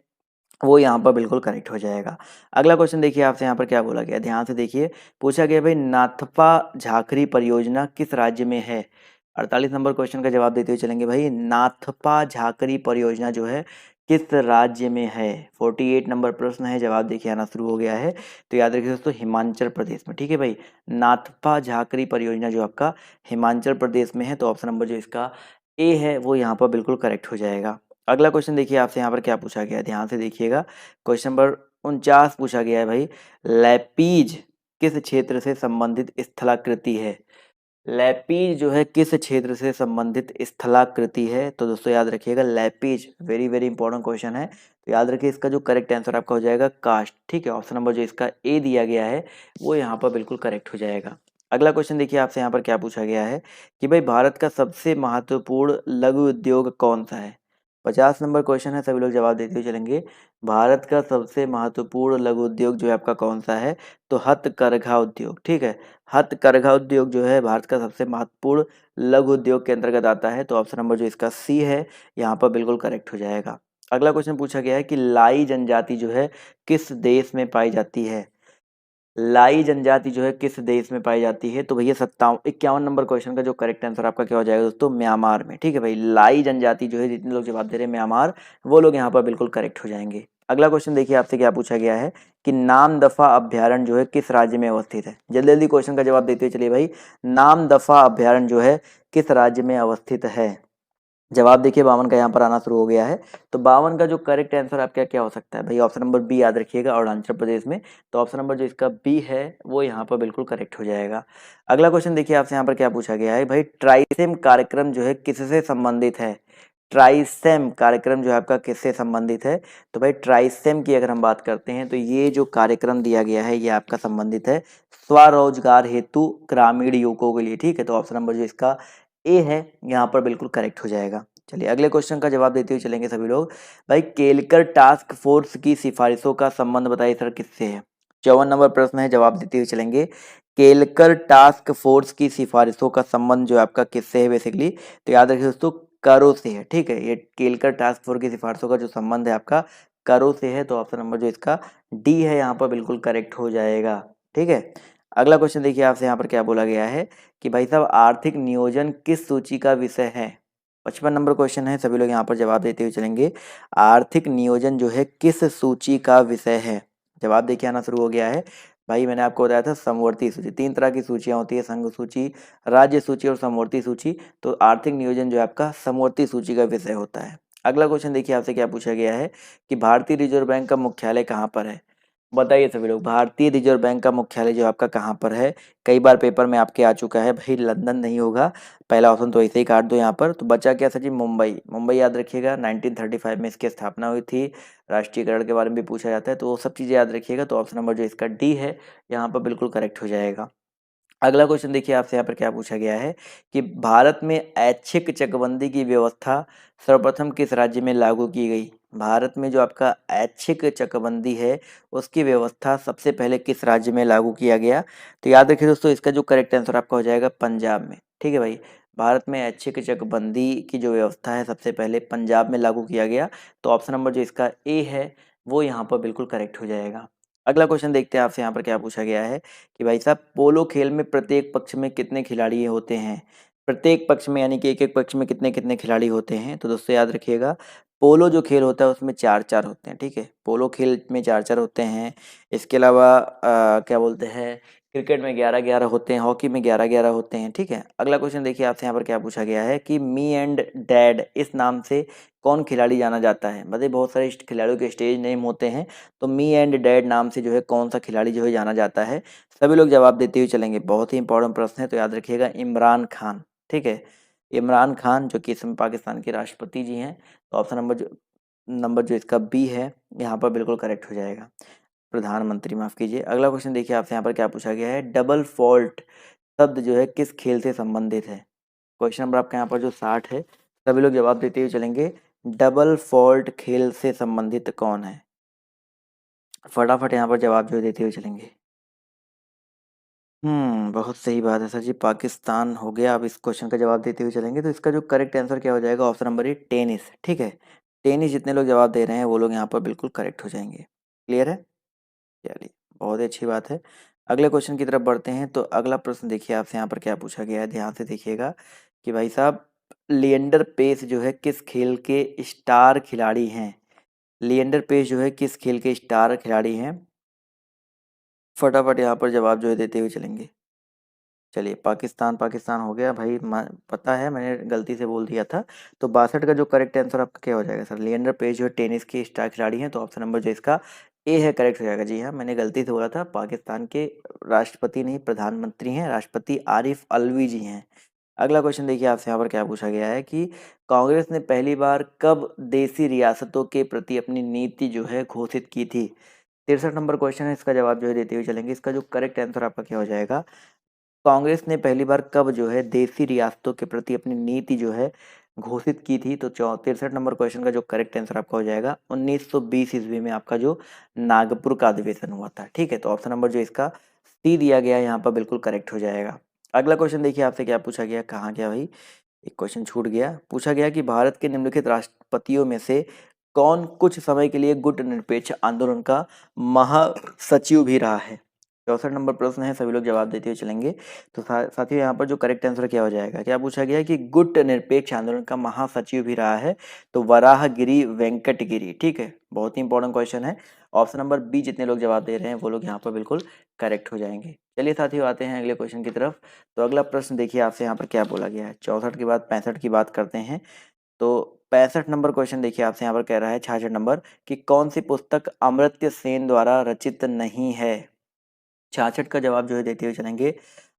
वो यहाँ पर बिल्कुल करेक्ट हो जाएगा। अगला क्वेश्चन देखिए आपसे यहाँ पर क्या बोला गया, ध्यान से देखिए। पूछा गया भाई नाथपा झाखरी परियोजना किस राज्य में है। 48 नंबर क्वेश्चन का जवाब देते हुए चलेंगे भाई, नाथपा झाकरी परियोजना जो है किस राज्य में है। 48 नंबर प्रश्न है, जवाब देखिए आना शुरू हो गया है। तो याद रखिए दोस्तों, हिमाचल प्रदेश में, ठीक है भाई। नाथपा झाकरी परियोजना जो आपका हिमाचल प्रदेश में है, तो ऑप्शन नंबर जो इसका ए है वो यहाँ पर बिल्कुल करेक्ट हो जाएगा। अगला क्वेश्चन देखिए आपसे यहाँ पर क्या पूछा गया है, ध्यान से देखिएगा। क्वेश्चन नंबर 49 पूछा गया है भाई, लैपीज किस क्षेत्र से संबंधित स्थलाकृति है। लैपीज जो है किस क्षेत्र से संबंधित स्थलाकृति है। तो दोस्तों याद रखिएगा, lapies very very important question है। तो याद रखिए इसका जो करेक्ट आंसर आपका हो जाएगा कास्ट, ठीक है। ऑप्शन नंबर जो इसका ए दिया गया है वो यहाँ पर बिल्कुल करेक्ट हो जाएगा। अगला क्वेश्चन देखिए आपसे यहाँ पर क्या पूछा गया है कि भाई भारत का सबसे महत्वपूर्ण लघु उद्योग कौन सा है। 50 नंबर क्वेश्चन है, सभी लोग जवाब देते हुए चलेंगे। भारत का सबसे महत्वपूर्ण लघु उद्योग जो है आपका कौन सा है, तो हथकरघा उद्योग, ठीक है। हथकरघा उद्योग जो है भारत का सबसे महत्वपूर्ण लघु उद्योग के अंतर्गत आता है। तो ऑप्शन नंबर जो इसका सी है यहाँ पर बिल्कुल करेक्ट हो जाएगा। अगला क्वेश्चन पूछा गया है कि लाई जनजाति जो है किस देश में पाई जाती है। लाई जनजाति जो है किस देश में पाई जाती है। तो भैया 51 नंबर क्वेश्चन का जो करेक्ट आंसर आपका क्या हो जाएगा दोस्तों, म्यांमार में, ठीक है भाई। लाई जनजाति जो है, जितने लोग जवाब दे रहे हैं म्यांमार, वो लोग यहाँ पर बिल्कुल करेक्ट हो जाएंगे। अगला क्वेश्चन देखिए आपसे क्या पूछा गया है कि नामदफा अभ्यारण्य जो है किस राज्य में अवस्थित है। जल्दी जल्दी क्वेश्चन का जवाब देते हुए चलिए भाई, नामदफा अभ्यारण्य जो है किस राज्य में अवस्थित है। जवाब देखिए 52 का यहाँ पर आना शुरू हो गया है। तो 52 का जो करेक्ट आंसर आपका क्या हो सकता है भाई, ऑप्शन नंबर बी याद रखिएगा, अरुणाचल प्रदेश में। तो ऑप्शन नंबर जो इसका बी है वो यहाँ पर बिल्कुल करेक्ट हो जाएगा। अगला क्वेश्चन देखिए आपसे यहाँ पर क्या पूछा गया है भाई, ट्राइसेम कार्यक्रम जो है किससे संबंधित है। ट्राइसेम कार्यक्रम जो है आपका किससे संबंधित है। तो भाई ट्राइसेम की अगर हम बात करते हैं तो ये जो कार्यक्रम दिया गया है ये आपका संबंधित है स्वरोजगार हेतु ग्रामीण युवकों के लिए, ठीक है। तो ऑप्शन नंबर जो इसका ए है यहाँ पर बिल्कुल करेक्ट हो जाएगा। चलिए अगले क्वेश्चन का जवाब देते हुए चलेंगे सभी लोग। भाई केलकर टास्क फोर्स की सिफारिशों का संबंध बताइए सर किससे है। 54 नंबर प्रश्न है, जवाब देते हुए चलेंगे। केलकर टास्क फोर्स की सिफारिशों का संबंध जो आपका किससे है बेसिकली, तो याद रखिए दोस्तों करों से है, ठीक है। ये केलकर टास्क फोर्स की सिफारिशों का जो संबंध है आपका करों से है। तो ऑप्शन नंबर जो इसका डी है यहाँ पर बिल्कुल करेक्ट हो जाएगा, ठीक है। अगला क्वेश्चन देखिए आपसे यहाँ पर क्या बोला गया है कि भाई साहब आर्थिक नियोजन किस सूची का विषय है। 55 नंबर क्वेश्चन है, सभी लोग यहाँ पर जवाब देते हुए चलेंगे। आर्थिक नियोजन जो है किस सूची का विषय है। जवाब देखिए आना शुरू हो गया है। भाई मैंने आपको बताया था समवर्ती सूची, 3 तरह की सूचियां होती है, संघ सूची, राज्य सूची और समवर्ती सूची। तो आर्थिक नियोजन जो है आपका समवर्ती सूची का विषय होता है। अगला क्वेश्चन देखिए आपसे क्या पूछा गया है कि भारतीय रिजर्व बैंक का मुख्यालय कहाँ पर है। बताइए सभी लोग, भारतीय रिजर्व बैंक का मुख्यालय जो आपका कहाँ पर है। कई बार पेपर में आपके आ चुका है भाई, लंदन नहीं होगा, पहला ऑप्शन तो ऐसे ही काट दो यहाँ पर। तो बचा क्या सचिव, मुंबई। मुंबई याद रखिएगा, 1935 में इसकी स्थापना हुई थी। राष्ट्रीयकरण के बारे में भी पूछा जाता है, तो वो सब चीज़ें याद रखिएगा। तो ऑप्शन नंबर जो इसका डी है यहाँ पर बिल्कुल करेक्ट हो जाएगा। अगला क्वेश्चन देखिए आपसे यहाँ पर क्या पूछा गया है कि भारत में ऐच्छिक चकबंदी की व्यवस्था सर्वप्रथम किस राज्य में लागू की गई। भारत में जो आपका ऐच्छिक चकबंदी है उसकी व्यवस्था सबसे पहले किस राज्य में लागू किया गया। तो याद रखिए दोस्तों, इसका जो करेक्ट आंसर आपका हो जाएगा पंजाब में, ठीक है भाई। भारत में ऐच्छिक चकबंदी की जो व्यवस्था है सबसे पहले पंजाब में लागू किया गया। तो ऑप्शन नंबर जो इसका ए है वो यहाँ पर बिल्कुल करेक्ट हो जाएगा। अगला क्वेश्चन देखते हैं आपसे यहाँ पर क्या पूछा गया है कि भाई साहब पोलो खेल में प्रत्येक पक्ष में कितने खिलाड़ी होते हैं। प्रत्येक पक्ष में यानी कि एक एक पक्ष में कितने कितने खिलाड़ी होते हैं। तो दोस्तों याद रखिएगा, पोलो जो खेल होता है उसमें चार चार होते हैं, ठीक है। पोलो खेल में चार चार होते हैं। इसके अलावा क्या बोलते हैं, क्रिकेट में 11-11 होते हैं, हॉकी में 11-11 होते हैं, ठीक है। अगला क्वेश्चन देखिए आपसे यहाँ पर क्या पूछा गया है कि मी एंड डैड इस नाम से कौन खिलाड़ी जाना जाता है। मतलब बहुत सारे खिलाड़ियों के स्टेज नेम होते हैं, तो मी एंड डैड नाम से जो है कौन सा खिलाड़ी जो है जाना जाता है। सभी लोग जवाब देते हुए चलेंगे, बहुत ही इंपॉर्टेंट प्रश्न है। तो याद रखिएगा इमरान खान, ठीक है। इमरान खान जो कि इस समय पाकिस्तान के राष्ट्रपति जी हैं। तो ऑप्शन नंबर जो इसका बी है यहाँ पर बिल्कुल करेक्ट हो जाएगा, प्रधानमंत्री, माफ कीजिए। अगला क्वेश्चन देखिए आपसे यहाँ पर क्या पूछा गया है, डबल फॉल्ट शब्द जो है किस खेल से संबंधित है। क्वेश्चन नंबर आपका यहाँ पर जो 60 है, सभी लोग जवाब देते हुए चलेंगे। डबल फॉल्ट खेल से संबंधित कौन है, फटाफट यहाँ पर जवाब जो देते हुए चलेंगे। बहुत सही बात है सर जी, पाकिस्तान हो गया। अब इस क्वेश्चन का जवाब देते हुए चलेंगे, तो इसका जो करेक्ट आंसर क्या हो जाएगा, ऑप्शन नंबर ए टेनिस, ठीक है। टेनिस जितने लोग जवाब दे रहे हैं वो लोग यहाँ पर बिल्कुल करेक्ट हो जाएंगे। क्लियर है? चलिए, बहुत ही अच्छी बात है। अगले क्वेश्चन की तरफ बढ़ते हैं। तो अगला प्रश्न देखिए आपसे यहाँ पर क्या पूछा गया है, ध्यान से देखिएगा कि भाई साहब, लिएंडर पेस जो है किस खेल के स्टार खिलाड़ी हैं? लिएंडर पेस जो है किस खेल के स्टार खिलाड़ी हैं? फटाफट यहाँ पर जवाब जो है देते हुए चलेंगे। चलिए, पाकिस्तान पाकिस्तान हो गया भाई, पता है मैंने गलती से बोल दिया था। तो 62 का जो करेक्ट आंसर आपका क्या हो जाएगा सर? लिएंडर पेस जो है टेनिस के स्टार खिलाड़ी हैं, तो ऑप्शन नंबर जो इसका ए है करेक्ट हो जाएगा। जी हाँ, मैंने गलती से बोला था। पाकिस्तान के राष्ट्रपति नहीं, प्रधानमंत्री हैं, राष्ट्रपति आरिफ अलवी जी हैं। अगला क्वेश्चन देखिए आपसे यहाँ पर क्या पूछा गया है कि कांग्रेस ने पहली बार कब देसी रियासतों के प्रति अपनी नीति जो है घोषित की थी? 63 नंबर क्वेश्चन है, इसका जवाब जो है देते हुए चलेंगे। इसका जो करेक्ट आंसर आपका क्या हो जाएगा? कांग्रेस ने पहली बार कब जो है देसी रियासतों के प्रति अपनी नीति जो है घोषित की थी? तो 63 नंबर क्वेश्चन का जो करेक्ट आंसर आपका हो जाएगा 1920 ईस्वी में आपका जो नागपुर का अधिवेशन हुआ था। ठीक है, तो ऑप्शन नंबर जो इसका सी दिया गया है यहाँ पर बिल्कुल करेक्ट हो जाएगा। अगला क्वेश्चन देखिए आपसे क्या पूछा गया, कहाँ गया भाई, एक क्वेश्चन छूट गया। पूछा गया कि भारत के निम्नलिखित राष्ट्रपतियों में से कौन कुछ समय के लिए गुट निरपेक्ष आंदोलन का महासचिव भी रहा है? 64 नंबर प्रश्न है, सभी लोग जवाब देते हुए चलेंगे। तो साथियों यहाँ पर जो करेक्ट आंसर क्या हो जाएगा, क्या पूछा गया है कि गुट निरपेक्ष आंदोलन का महासचिव भी रहा है? तो वराहगिरी वेंकटगिरी। ठीक है, बहुत ही इंपॉर्टेंट क्वेश्चन है। ऑप्शन नंबर बी जितने लोग जवाब दे रहे हैं वो लोग यहाँ पर बिल्कुल करेक्ट हो जाएंगे। चलिए साथियों, आते हैं अगले क्वेश्चन की तरफ। तो अगला प्रश्न देखिए आपसे यहाँ पर क्या बोला गया है। 64 के बाद 65 की बात करते हैं। तो 65 नंबर क्वेश्चन देखिए आपसे यहाँ पर कह रहा है, 66 नंबर, कि कौन सी पुस्तक अमर्त्य सेन द्वारा रचित नहीं है? 66 का जवाब जो है देते हुए चलेंगे।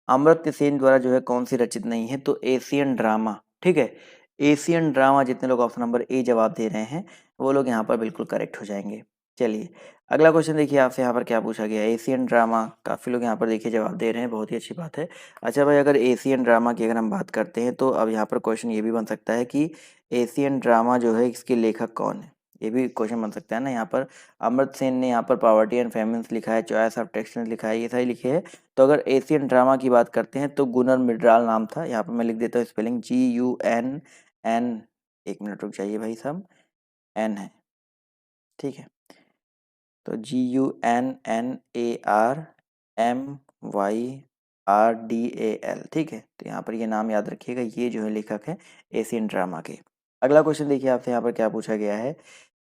अमर्त्य सेन द्वारा जो है कौन सी रचित नहीं है? तो एशियन ड्रामा। ठीक है, एशियन ड्रामा जितने लोग ऑप्शन नंबर ए जवाब दे रहे हैं वो लोग यहाँ पर बिल्कुल करेक्ट हो जाएंगे। चलिए, अगला क्वेश्चन देखिए आपसे यहाँ पर क्या पूछा गया है। एशियन ड्रामा, काफ़ी लोग यहाँ पर देखिए जवाब दे रहे हैं, बहुत ही अच्छी बात है। अच्छा भाई, अगर एशियन ड्रामा की अगर हम बात करते हैं तो अब यहाँ पर क्वेश्चन ये भी बन सकता है कि एशियन ड्रामा जो है इसके लेखक कौन है? ये भी क्वेश्चन बन सकता है ना। यहाँ पर अमर्त्य सेन ने यहाँ पर पॉवर्टी एंड फेमिन्स लिखा है, चॉइस ऑफ टेक्सट लिखा है, ये सारी लिखे है। तो अगर एशियन ड्रामा की बात करते हैं तो गुनर मिड्राल नाम था। यहाँ पर मैं लिख देता हूँ स्पेलिंग, GUNN, एक मिनट रुक जाइए भाई साहब, एन है, ठीक है। तो GUNNARMYRDAL, ठीक है। तो यहाँ पर ये नाम याद रखिएगा, ये जो है लेखक है एशियन ड्रामा के। अगला क्वेश्चन देखिए आपसे यहाँ पर क्या पूछा गया है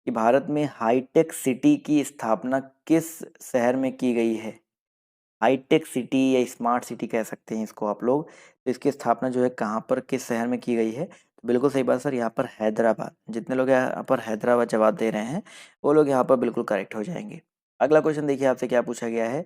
कि भारत में हाईटेक सिटी की स्थापना किस शहर में की गई है? हाईटेक सिटी या स्मार्ट सिटी कह सकते हैं इसको आप लोग। तो इसकी स्थापना जो है कहाँ पर, किस शहर में की गई है? तो बिल्कुल सही बात सर, यहाँ पर हैदराबाद। जितने लोग यहाँ पर हैदराबाद जवाब दे रहे हैं वो लोग यहाँ पर बिल्कुल करेक्ट हो जाएंगे। अगला क्वेश्चन देखिए आपसे क्या पूछा गया है,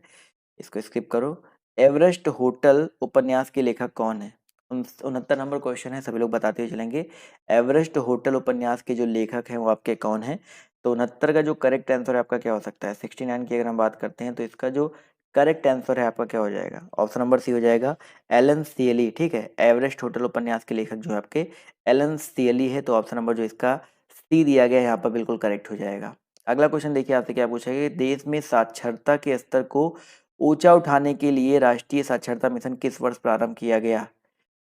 इसको स्किप करो। एवरेस्ट होटल उपन्यास के लेखक कौन है? 69 नंबर क्वेश्चन है, सभी लोग बताते हुए चलेंगे। एवरेस्ट होटल उपन्यास के जो लेखक हैं वो आपके कौन है? तो 69 का जो करेक्ट आंसर है आपका क्या हो सकता है? 69 की अगर हम बात करते हैं तो इसका जो करेक्ट आंसर है आपका क्या हो जाएगा? ऑप्शन नंबर सी हो जाएगा, एलन सियली। ठीक है, एवरेस्ट होटल उपन्यास के लेखक जो है आपके एलन सियली है। तो ऑप्शन नंबर जो इसका सी दिया गया है यहाँ पर बिल्कुल करेक्ट हो जाएगा। अगला क्वेश्चन देखिए आपसे क्या पूछा गया, देश में साक्षरता के स्तर को ऊंचा उठाने के लिए राष्ट्रीय साक्षरता मिशन किस वर्ष प्रारंभ किया गया?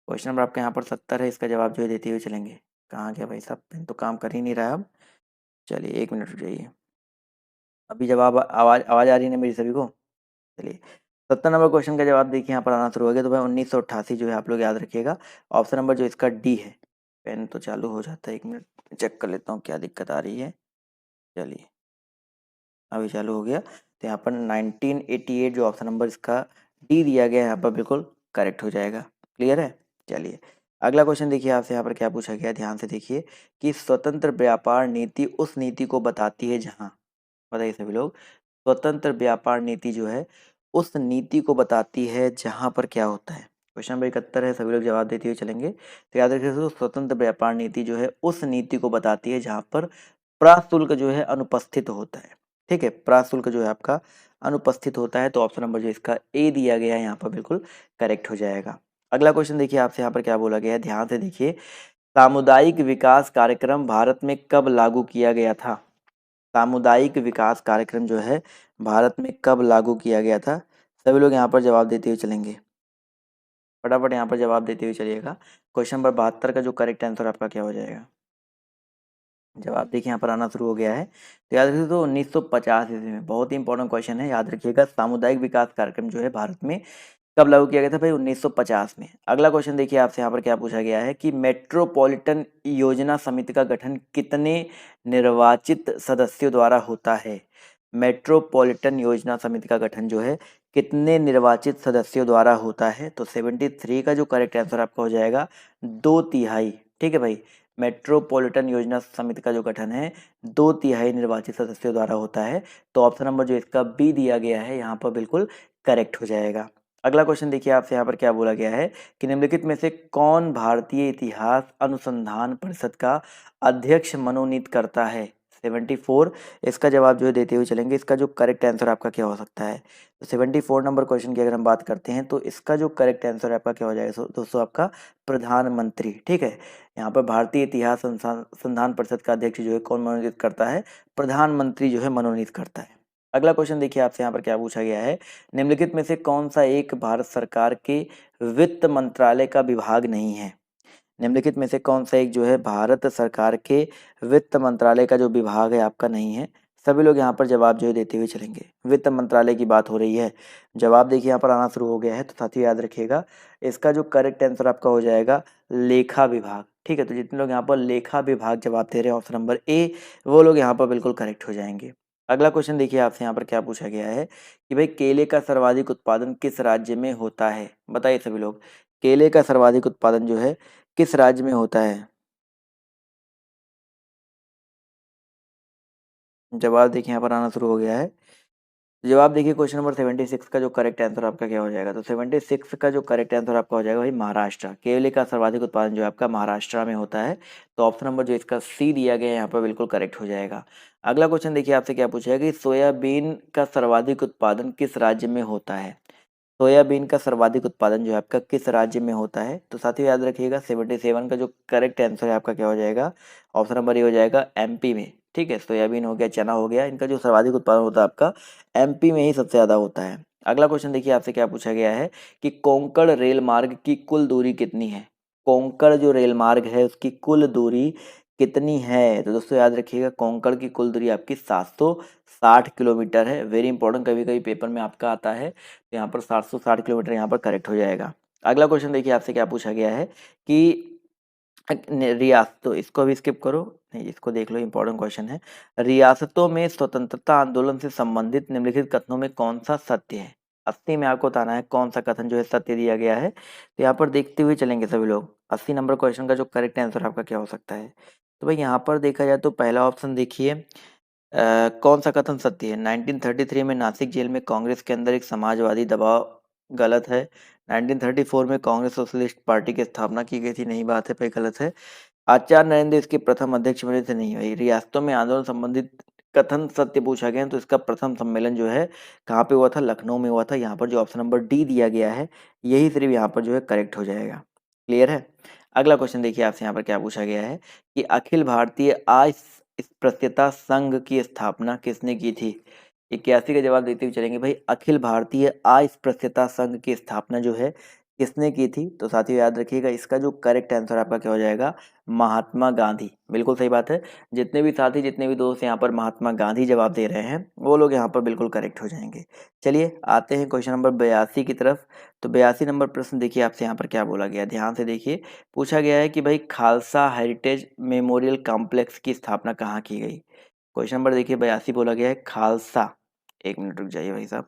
क्वेश्चन नंबर आपका यहाँ पर 70 है, इसका जवाब जो है देते हुए चलेंगे। कहाँ गया भाई साहब, पेन तो काम कर ही नहीं रहा अब। चलिए, एक मिनट रुक जाइए, अभी जवाब आवाज़ आवाज़ आ रही है ना मेरी सभी को? चलिए, 70 नंबर क्वेश्चन का जवाब देखिए यहाँ पर आना शुरू हो गया। तो भाई 1988 जो है आप लोग याद रखिएगा। ऑप्शन नंबर जो इसका डी है। पेन तो चालू हो जाता है, एक मिनट चेक कर लेता हूँ क्या दिक्कत आ रही है। चलिए, अभी चालू हो गया। तो यहाँ पर 1988 जो ऑप्शन नंबर इसका डी दिया गया है यहाँ पर बिल्कुल करेक्ट हो जाएगा। क्लियर है? चलिए, अगला क्वेश्चन देखिए आपसे यहाँ पर क्या पूछा गया है, ध्यान से देखिए कि स्वतंत्र व्यापार नीति उस नीति को बताती है जहाँ, बताइए सभी लोग, स्वतंत्र व्यापार नीति जो है उस नीति को बताती है जहाँ पर क्या होता है? क्वेश्चन नंबर 71 है, सभी लोग जवाब देते हुए चलेंगे। तो याद रखिए दोस्तों, स्वतंत्र व्यापार नीति जो है उस नीति को बताती है जहाँ पर प्राशुल्क जो है अनुपस्थित होता है। ठीक है, प्राशुल्क जो है आपका अनुपस्थित होता है। तो ऑप्शन नंबर जो इसका ए दिया गया है यहाँ पर बिल्कुल करेक्ट हो जाएगा। अगला क्वेश्चन देखिए आपसे यहाँ पर क्या बोला गया है, ध्यान से देखिए। सामुदायिक विकास कार्यक्रम भारत में कब लागू किया गया था? सामुदायिक विकास कार्यक्रम जो है भारत में कब लागू किया गया था? सभी लोग यहाँ पर जवाब देते हुए चलेंगे, फटाफट यहाँ पर जवाब देते हुए चलिएगा। क्वेश्चन नंबर 72 का जो करेक्ट आंसर आपका क्या हो जाएगा? जवाब देखिए यहाँ पर आना शुरू हो गया है। तो याद रखिए, तो 1950 ईस्वी में, बहुत ही इंपॉर्टेंट क्वेश्चन है, याद रखिएगा। सामुदायिक विकास कार्यक्रम जो है भारत में कब लागू किया गया था भाई? 1950 में। अगला क्वेश्चन देखिए आपसे यहाँ पर क्या पूछा गया है कि मेट्रोपॉलिटन योजना समिति का गठन कितने निर्वाचित सदस्यों द्वारा होता है? मेट्रोपॉलिटन योजना समिति का गठन जो है कितने निर्वाचित सदस्यों द्वारा होता है? तो 73 का जो करेक्ट आंसर आपका हो जाएगा 2/3। ठीक है भाई, मेट्रोपॉलिटन योजना समिति का जो गठन है 2/3 निर्वाचित सदस्यों द्वारा होता है। तो ऑप्शन नंबर जो इसका बी दिया गया है यहाँ पर बिल्कुल करेक्ट हो जाएगा। अगला क्वेश्चन देखिए आपसे यहाँ पर क्या बोला गया है कि निम्नलिखित में से कौन भारतीय इतिहास अनुसंधान परिषद का अध्यक्ष मनोनीत करता है? 74। इसका जवाब जो है देते हुए चलेंगे, इसका जो करेक्ट आंसर आपका क्या हो सकता है? तो 74 नंबर क्वेश्चन की अगर हम बात करते हैं तो इसका जो करेक्ट आंसर आपका क्या हो जाएगा दोस्तों? आपका प्रधानमंत्री। ठीक है, यहाँ पर भारतीय इतिहास अनुसंधान परिषद का अध्यक्ष जो है कौन मनोनीत करता है? प्रधानमंत्री जो है मनोनीत करता है। अगला क्वेश्चन देखिए आपसे यहाँ पर क्या पूछा गया है, निम्नलिखित में से कौन सा एक भारत सरकार के वित्त मंत्रालय का विभाग नहीं है? निम्नलिखित में से कौन सा एक जो है भारत सरकार के वित्त मंत्रालय का जो विभाग है आपका नहीं है? सभी लोग यहाँ पर जवाब जो है देते हुए चलेंगे। वित्त मंत्रालय की बात हो रही है, जवाब देखिए यहाँ पर आना शुरू हो गया है। तो साथियों याद रखिएगा, इसका जो करेक्ट आंसर आपका हो जाएगा लेखा विभाग। ठीक है, तो जितने लोग यहाँ पर लेखा विभाग जवाब दे रहे हैं ऑप्शन नंबर ए, वो लोग यहाँ पर बिल्कुल करेक्ट हो जाएंगे। अगला क्वेश्चन देखिए आपसे यहाँ पर क्या पूछा गया है कि भाई केले का सर्वाधिक उत्पादन किस राज्य में होता है? बताइए सभी लोग, केले का सर्वाधिक उत्पादन जो है किस राज्य में होता है? जवाब देखिए यहाँ पर आना शुरू हो गया है। जवाब देखिए क्वेश्चन नंबर 76 का जो करेक्ट आंसर आपका क्या हो जाएगा? तो 76 का जो करेक्ट आंसर आपका हो जाएगा भाई महाराष्ट्र। केले का सर्वाधिक उत्पादन जो है आपका महाराष्ट्र में होता है। तो ऑप्शन नंबर जो इसका सी दिया गया है यहाँ पर बिल्कुल करेक्ट हो जाएगा। अगला क्वेश्चन देखिए आपसे क्या पूछा है कि सोयाबीन का सर्वाधिक उत्पादन किस राज्य में होता है? सोयाबीन का सर्वाधिक उत्पादन जो है आपका किस राज्य में होता है? तो साथियों याद रखिएगा 77 का जो करेक्ट आंसर है आपका क्या हो जाएगा? ऑप्शन नंबर ए हो जाएगा एमपी में। ठीक है, सोयाबीन हो गया, चना हो गया, इनका जो सर्वाधिक उत्पादन होता है आपका एमपी में ही सबसे ज़्यादा होता है। अगला क्वेश्चन देखिए आपसे क्या पूछा गया है कि कोंकण रेल मार्ग की कुल दूरी कितनी है? कोंकण जो रेल मार्ग है उसकी कुल दूरी कितनी है? तो दोस्तों याद रखिएगा, कोंकण की कुल दूरी आपकी 760 किलोमीटर है। वेरी इंपॉर्टेंट, कभी कभी पेपर में आपका आता है, तो यहाँ पर 760 किलोमीटर यहाँ पर करेक्ट हो जाएगा। अगला क्वेश्चन देखिए आपसे क्या पूछा गया है कि रियासतों, इसको भी स्किप करो, नहीं इसको देख लो, इंपॉर्टेंट क्वेश्चन है। रियासतों में स्वतंत्रता आंदोलन से संबंधित निम्नलिखित कथनों में कौन सा सत्य है? 80 में आपको बताना है कौन सा कथन जो है सत्य दिया गया है। तो यहाँ पर देखते हुए चलेंगे सभी लोग, 80 नंबर क्वेश्चन का जो करेक्ट आंसर आपका क्या हो सकता है? तो भाई यहाँ पर देखा जाए तो पहला ऑप्शन देखिए, कौन सा कथन सत्य है? 1933 में नासिक जेल में कांग्रेस के अंदर एक समाजवादी दबाव, गलत है। 1934 में कांग्रेस सोशलिस्ट पार्टी की स्थापना की गई थी, नहीं बात है भाई, गलत है। आचार्य नरेंद्र इसके प्रथम अध्यक्ष बने थे, नहीं भाई। रियासतों में आंदोलन संबंधित कथन सत्य पूछा गया है, तो इसका प्रथम सम्मेलन जो है कहाँ पे हुआ था? लखनऊ में हुआ था। यहाँ पर जो ऑप्शन नंबर डी दिया गया है यही सिर्फ यहाँ पर जो है करेक्ट हो जाएगा। क्लियर है? अगला क्वेश्चन देखिए आपसे यहाँ पर क्या पूछा गया है कि अखिल भारतीय अस्पृश्यता संघ की स्थापना किसने की थी? 81 का जवाब देते हुए चलेंगे भाई, अखिल भारतीय अस्पृश्यता संघ की स्थापना जो है किसने की थी? तो साथियों याद रखिएगा, इसका जो करेक्ट आंसर आपका क्या हो जाएगा? महात्मा गांधी। बिल्कुल सही बात है। जितने भी साथी, जितने भी दोस्त यहाँ पर महात्मा गांधी जवाब दे रहे हैं वो लोग यहाँ पर बिल्कुल करेक्ट हो जाएंगे। चलिए आते हैं क्वेश्चन नंबर 82 की तरफ। तो 82 नंबर प्रश्न देखिए आपसे यहाँ पर क्या बोला गया, ध्यान से देखिए। पूछा गया है कि भाई खालसा हेरिटेज मेमोरियल कॉम्प्लेक्स की स्थापना कहाँ की गई? क्वेश्चन नंबर देखिए 82 बोला गया है खालसा, एक मिनट रुक जाइए भाई साहब,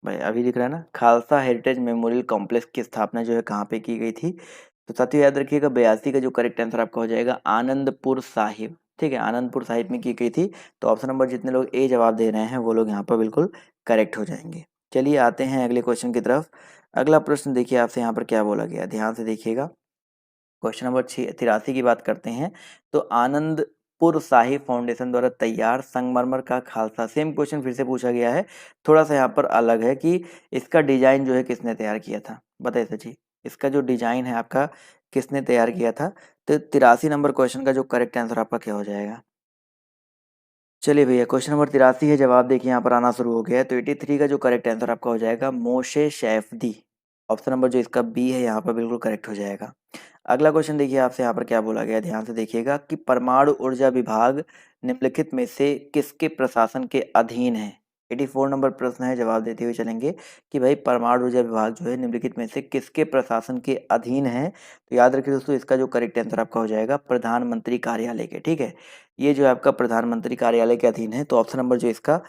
भाई अभी दिख रहा है ना, खालसा हेरिटेज मेमोरियल कॉम्प्लेक्स की स्थापना जो है कहाँ पे की गई थी? तो साथियों याद रखिएगा 82 का जो करेक्ट आंसर आपका हो जाएगा आनंदपुर साहिब। ठीक है, आनंदपुर साहिब में की गई थी। तो ऑप्शन नंबर जितने लोग ए जवाब दे रहे हैं वो लोग यहाँ पर बिल्कुल करेक्ट हो जाएंगे। चलिए आते हैं अगले क्वेश्चन की तरफ। अगला प्रश्न देखिए आपसे यहाँ पर क्या बोला गया, ध्यान से देखिएगा। क्वेश्चन नंबर 83 की बात करते हैं। तो आनंदपुर साहिब फाउंडेशन द्वारा तैयार संगमरमर का खालसा, सेम क्वेश्चन फिर से पूछा गया है, थोड़ा सा यहाँ पर अलग है कि इसका डिजाइन जो है किसने तैयार किया था? बताइए सची, इसका जो डिजाइन है आपका किसने तैयार किया था? तो 83 नंबर क्वेश्चन का जो करेक्ट आंसर आपका क्या हो जाएगा? चलिए भैया, क्वेश्चन नंबर 83 है, जवाब देखिए यहाँ पर आना शुरू हो गया है। तो 83 का जो करेक्ट आंसर आपका हो जाएगा मोशे शैफदी। ऑप्शन नंबर जो इसका बी है यहाँ पर बिल्कुल करेक्ट हो जाएगा। अगला क्वेश्चन देखिए आपसे यहाँ पर क्या बोला गया है, ध्यान से देखिएगा कि परमाणु ऊर्जा विभाग निम्नलिखित में से किसके प्रशासन के अधीन है। 84 नंबर प्रश्न है, जवाब देते हुए चलेंगे कि भाई परमाणु ऊर्जा विभाग जो है निम्नलिखित में से किसके प्रशासन के अधीन है। तो याद रखिए दोस्तों, इसका जो करेक्ट आंसर आपका हो जाएगा प्रधानमंत्री कार्यालय के। ठीक है, ये जो है आपका प्रधानमंत्री कार्यालय के अधीन है, तो ऑप्शन नंबर जो इसका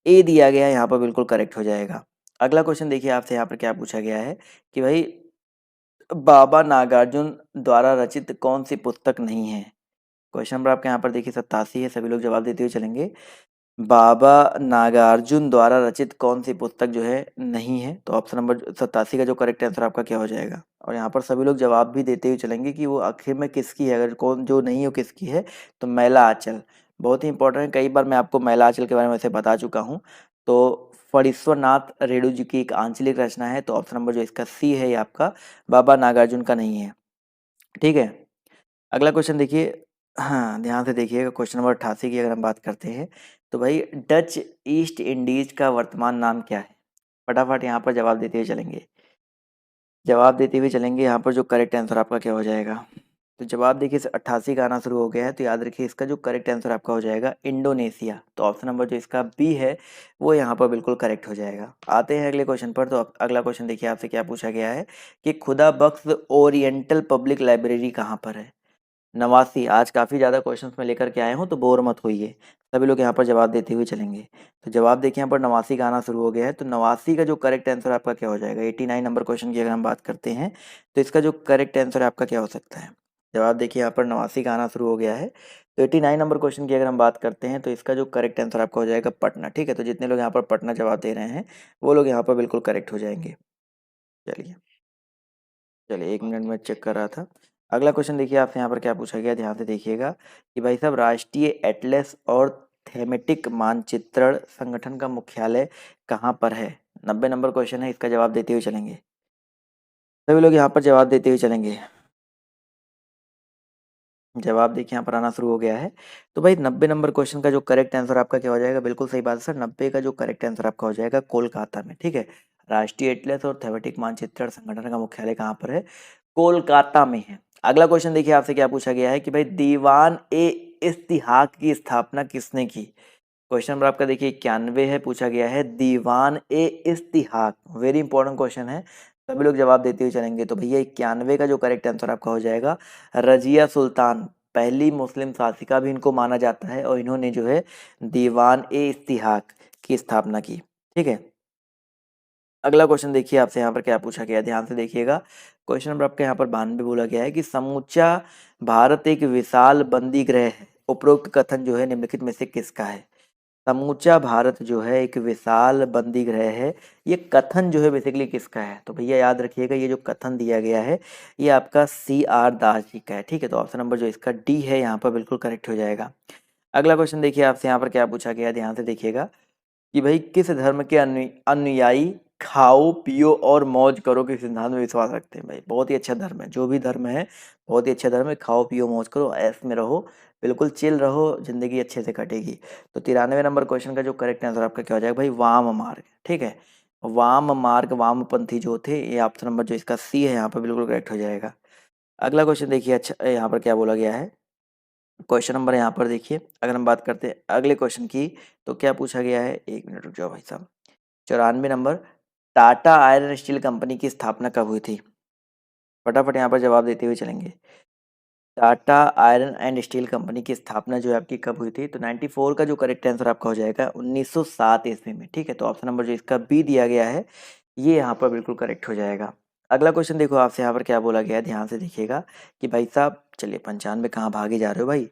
ए दिया गया है यहाँ पर बिल्कुल करेक्ट हो जाएगा। अगला क्वेश्चन देखिए आपसे यहाँ पर क्या पूछा गया है कि भाई बाबा नागार्जुन द्वारा रचित कौन सी पुस्तक नहीं है। क्वेश्चन नंबर आपके यहाँ पर देखिए 87 है, सभी लोग जवाब देते हुए चलेंगे। बाबा नागार्जुन द्वारा रचित कौन सी पुस्तक जो है नहीं है, तो ऑप्शन नंबर 87 का जो करेक्ट आंसर आपका क्या हो जाएगा। और यहाँ पर सभी लोग जवाब भी देते हुए चलेंगे कि वो आखिर में किसकी है, अगर कौन जो नहीं हो किसकी है, तो मैला आंचल। बहुत ही इंपॉर्टेंट है, कई बार मैं आपको मैला आंचल के बारे में वैसे बता चुका हूँ। तो फणीश्वरनाथ रेणु जी की एक आंचलिक रचना है, तो ऑप्शन नंबर जो इसका सी है ये आपका बाबा नागार्जुन का नहीं है। ठीक है, अगला क्वेश्चन देखिए, हाँ ध्यान से देखिएगा, क्वेश्चन नंबर 88 की अगर हम बात करते हैं तो भाई डच ईस्ट इंडीज का वर्तमान नाम क्या है। फटाफट यहाँ पर जवाब देते हुए चलेंगे, जवाब देते हुए चलेंगे यहाँ पर जो करेक्ट आंसर आपका क्या हो जाएगा। तो जवाब देखिए 88 का आना शुरू हो गया है, तो याद रखिए इसका जो करेक्ट आंसर आपका हो जाएगा इंडोनेशिया। तो ऑप्शन नंबर जो इसका बी है वो यहाँ पर बिल्कुल करेक्ट हो जाएगा। आते हैं अगले क्वेश्चन पर। तो अगला क्वेश्चन देखिए आपसे क्या पूछा गया है कि खुदा बख्श ओरिएंटल पब्लिक लाइब्रेरी कहाँ पर है। नवासी, आज काफ़ी ज़्यादा क्वेश्चंस में लेकर के आए हूँ, तो बोर मत होइए, सभी लोग यहाँ पर जवाब देते हुए चलेंगे। तो जवाब देखिए यहाँ पर नवासी का आना शुरू हो गया है, तो नवासी का जो करेक्ट आंसर आपका क्या हो जाएगा। 89 नंबर क्वेश्चन की अगर हम बात करते हैं तो इसका जो करेक्ट आंसर आपका क्या हो सकता है। जवाब देखिए यहाँ पर नवासी का आना शुरू हो गया है, तो 89 नंबर क्वेश्चन की अगर हम बात करते हैं तो इसका जो करेक्ट आंसर आपका हो जाएगा पटना। ठीक है, तो जितने लोग यहाँ पर पटना जवाब दे रहे हैं वो लोग यहाँ पर बिल्कुल करेक्ट हो जाएंगे। चलिए चलिए, एक मिनट में चेक कर रहा था। अगला क्वेश्चन देखिए आपसे यहाँ पर क्या पूछा गया, ध्यान से देखिएगा कि भाई साहब राष्ट्रीय एटलस और थेमेटिक मानचित्रण संगठन का मुख्यालय कहाँ पर है। 90 नंबर क्वेश्चन है, इसका जवाब देते हुए चलेंगे, सभी लोग यहाँ पर जवाब देते हुए चलेंगे। जवाब देखिए यहाँ पर आना शुरू हो गया है, तो भाई 90 नंबर क्वेश्चन का जो करेक्ट आंसर आपका क्या हो जाएगा, बिल्कुल सही बात है सर, 90 का जो करेक्ट आंसर आपका हो जाएगा कोलकाता में। ठीक है, राष्ट्रीय एटलस और थेमेटिक मानचित्रण संगठन का मुख्यालय कहाँ पर है, कोलकाता में है। अगला क्वेश्चन देखिए आपसे क्या पूछा गया है कि भाई दीवान ए इस्तिहाक की स्थापना किसने की। क्वेश्चन नंबर आपका देखिए 91 है, पूछा गया है दीवान ए इस्तिहाक, वेरी इंपॉर्टेंट क्वेश्चन है, सभी लोग जवाब देते हुए चलेंगे। तो भैया 91 का जो करेक्ट आंसर आपका हो जाएगा रजिया सुल्तान, पहली मुस्लिम शासिका भी इनको माना जाता है, और इन्होंने जो है दीवान ए इस्तिहाक की स्थापना की। ठीक है, अगला क्वेश्चन देखिए आपसे यहाँ पर क्या पूछा गया, ध्यान से देखिएगा। क्वेश्चन नंबर आपके यहाँ पर 92 बोला गया है कि समूचा भारत एक विशाल बंदी गृह है, उपरोक्त कथन जो है निम्नलिखित में से किसका है। समूचा भारत जो है एक विशाल बंदी गृह है, ये कथन जो है बेसिकली किसका है। तो भैया याद रखिएगा ये जो कथन दिया गया है ये आपका CR दास जी का है। ठीक है, तो ऑप्शन नंबर जो इसका डी है यहाँ पर बिल्कुल करेक्ट हो जाएगा। अगला क्वेश्चन देखिए आपसे यहाँ पर क्या पूछा गया, ध्यान से देखिएगा कि भाई किस धर्म के अनुयायी खाओ पियो और मौज करो के सिद्धांत में विश्वास रखते हैं। भाई बहुत ही अच्छा धर्म है, जो भी धर्म है बहुत ही अच्छा धर्म है, खाओ पियो मौज करो, ऐश में रहो, बिल्कुल चिल रहो, जिंदगी अच्छे से कटेगी। तो 93 नंबर क्वेश्चन का जो करेक्ट आंसर आपका क्या हो जाएगा भाई वाम मार्ग। ठीक है, वाम मार्ग, वामपंथी जो थे, ये ऑप्शन नंबर जो इसका सी है यहाँ पर बिल्कुल करेक्ट हो जाएगा। अगला क्वेश्चन देखिए, अच्छा यहाँ पर क्या बोला गया है, क्वेश्चन नंबर यहाँ पर देखिए अगर हम बात करते हैं अगले क्वेश्चन की, तो क्या पूछा गया है, एक मिनट रुक जाओ भाई साहब। 94 number, Tata iron steel company की स्थापना कब हुई थी। फटाफट यहाँ पर जवाब देते हुए चलेंगे। Tata iron and steel company की स्थापना जो है आपकी कब हुई थी। तो 94 का जो करेक्ट आंसर आपका हो जाएगा 1907 ईस्वी में। ठीक है, तो ऑप्शन नंबर जो इसका बी दिया गया है ये यहाँ पर बिल्कुल करेक्ट हो जाएगा। अगला क्वेश्चन देखो आपसे यहाँ पर क्या बोला गया है, ध्यान से देखिएगा कि भाई साहब चलिए 95 कहाँ भागे जा रहे हो भाई।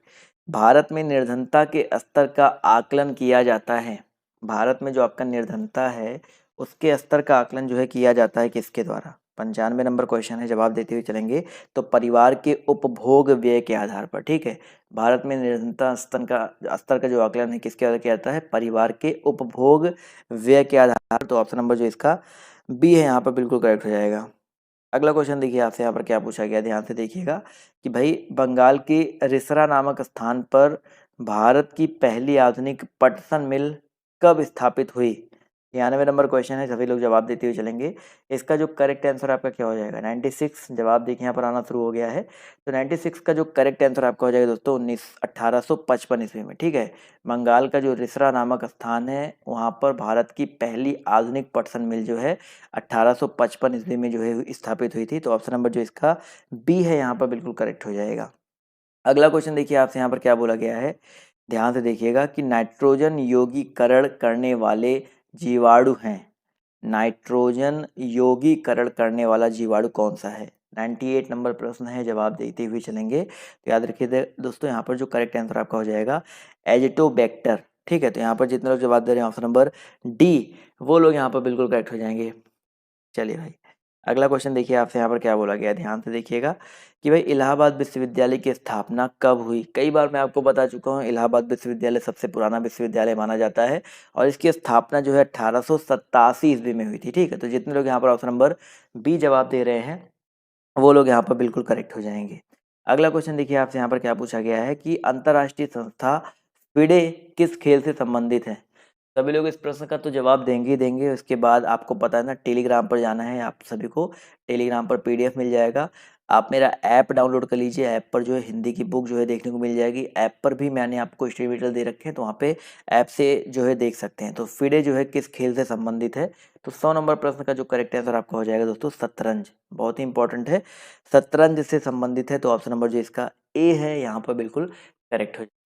भारत में निर्धनता के स्तर का आकलन किया जाता है, भारत में जो आपका निर्धनता है उसके स्तर का आकलन जो है किया जाता है किसके द्वारा। 95 नंबर क्वेश्चन है, जवाब देते हुए चलेंगे। तो परिवार के उपभोग व्यय के आधार पर। ठीक है, भारत में निर्धनता स्तर का जो आकलन है किसके आधार किया जाता है, परिवार के उपभोग व्यय के आधार पर। तो ऑप्शन नंबर जो इसका बी है यहाँ पर बिल्कुल करेक्ट हो जाएगा। अगला क्वेश्चन देखिए आपसे यहाँ पर क्या पूछा गया, ध्यान से देखिएगा कि भाई बंगाल के रिसरा नामक स्थान पर भारत की पहली आधुनिक पटसन मिल कब स्थापित हुई। 96 नंबर क्वेश्चन है, सभी लोग जवाब देते हुए चलेंगे। इसका जो करेक्ट आंसर आपका क्या हो जाएगा? 96 जवाब देखिए यहाँ पर आना शुरू हो गया है। तो 96 का जो करेक्ट आंसर आपका हो जाएगा दोस्तों 1855 ईस्वी में, ठीक है। बंगाल का जो रिसरा नामक स्थान है, वहाँ पर भारत की पहली आधुनिक पटसन मिल जो है 1855 ईस्वी में जो है स्थापित हुई थी। तो ऑप्शन नंबर जो इसका बी है यहाँ पर बिल्कुल करेक्ट हो जाएगा। अगला क्वेश्चन देखिए आपसे यहाँ पर क्या बोला गया है, ध्यान से देखिएगा कि नाइट्रोजन यौगीकरण करने वाले जीवाणु हैं। नाइट्रोजन यौगीकरण करने वाला जीवाणु कौन सा है? 98 नंबर प्रश्न है, जवाब देते हुए चलेंगे। तो याद रखिए दोस्तों, यहाँ पर जो करेक्ट आंसर आपका हो जाएगा एजिटोबैक्टर, ठीक है। तो यहाँ पर जितने लोग जवाब दे रहे हैं ऑप्शन नंबर डी, वो लोग यहाँ पर बिल्कुल करेक्ट हो जाएंगे। चलिए भाई, अगला क्वेश्चन देखिए आपसे यहाँ पर क्या बोला गया है, ध्यान से देखिएगा कि भाई इलाहाबाद विश्वविद्यालय की स्थापना कब हुई? कई बार मैं आपको बता चुका हूँ, इलाहाबाद विश्वविद्यालय सबसे पुराना विश्वविद्यालय माना जाता है और इसकी स्थापना जो है 1887 ईस्वी में हुई थी, ठीक है। तो जितने लोग यहाँ पर ऑप्शन नंबर बी जवाब दे रहे हैं, वो लोग यहाँ पर बिल्कुल करेक्ट हो जाएंगे। अगला क्वेश्चन देखिए आपसे यहाँ पर क्या पूछा गया है कि अंतर्राष्ट्रीय संस्था फिडे किस खेल से संबंधित है? सभी लोग इस प्रश्न का तो जवाब देंगे ही देंगे। उसके बाद आपको पता है ना, टेलीग्राम पर जाना है आप सभी को। टेलीग्राम पर पीडीएफ मिल जाएगा, आप मेरा ऐप डाउनलोड कर लीजिए। ऐप पर जो है हिंदी की बुक जो है देखने को मिल जाएगी। ऐप पर भी मैंने आपको स्टडी मटेरियल दे रखे हैं, तो वहाँ पे ऐप से जो है देख सकते हैं। तो फिडे जो है किस खेल से संबंधित है? तो 100 नंबर प्रश्न का जो करेक्ट आंसर आपका हो जाएगा दोस्तों शतरंज, बहुत ही इंपॉर्टेंट है। शतरंज से संबंधित है, तो ऑप्शन नंबर जो इसका ए है यहाँ पर बिल्कुल करेक्ट हो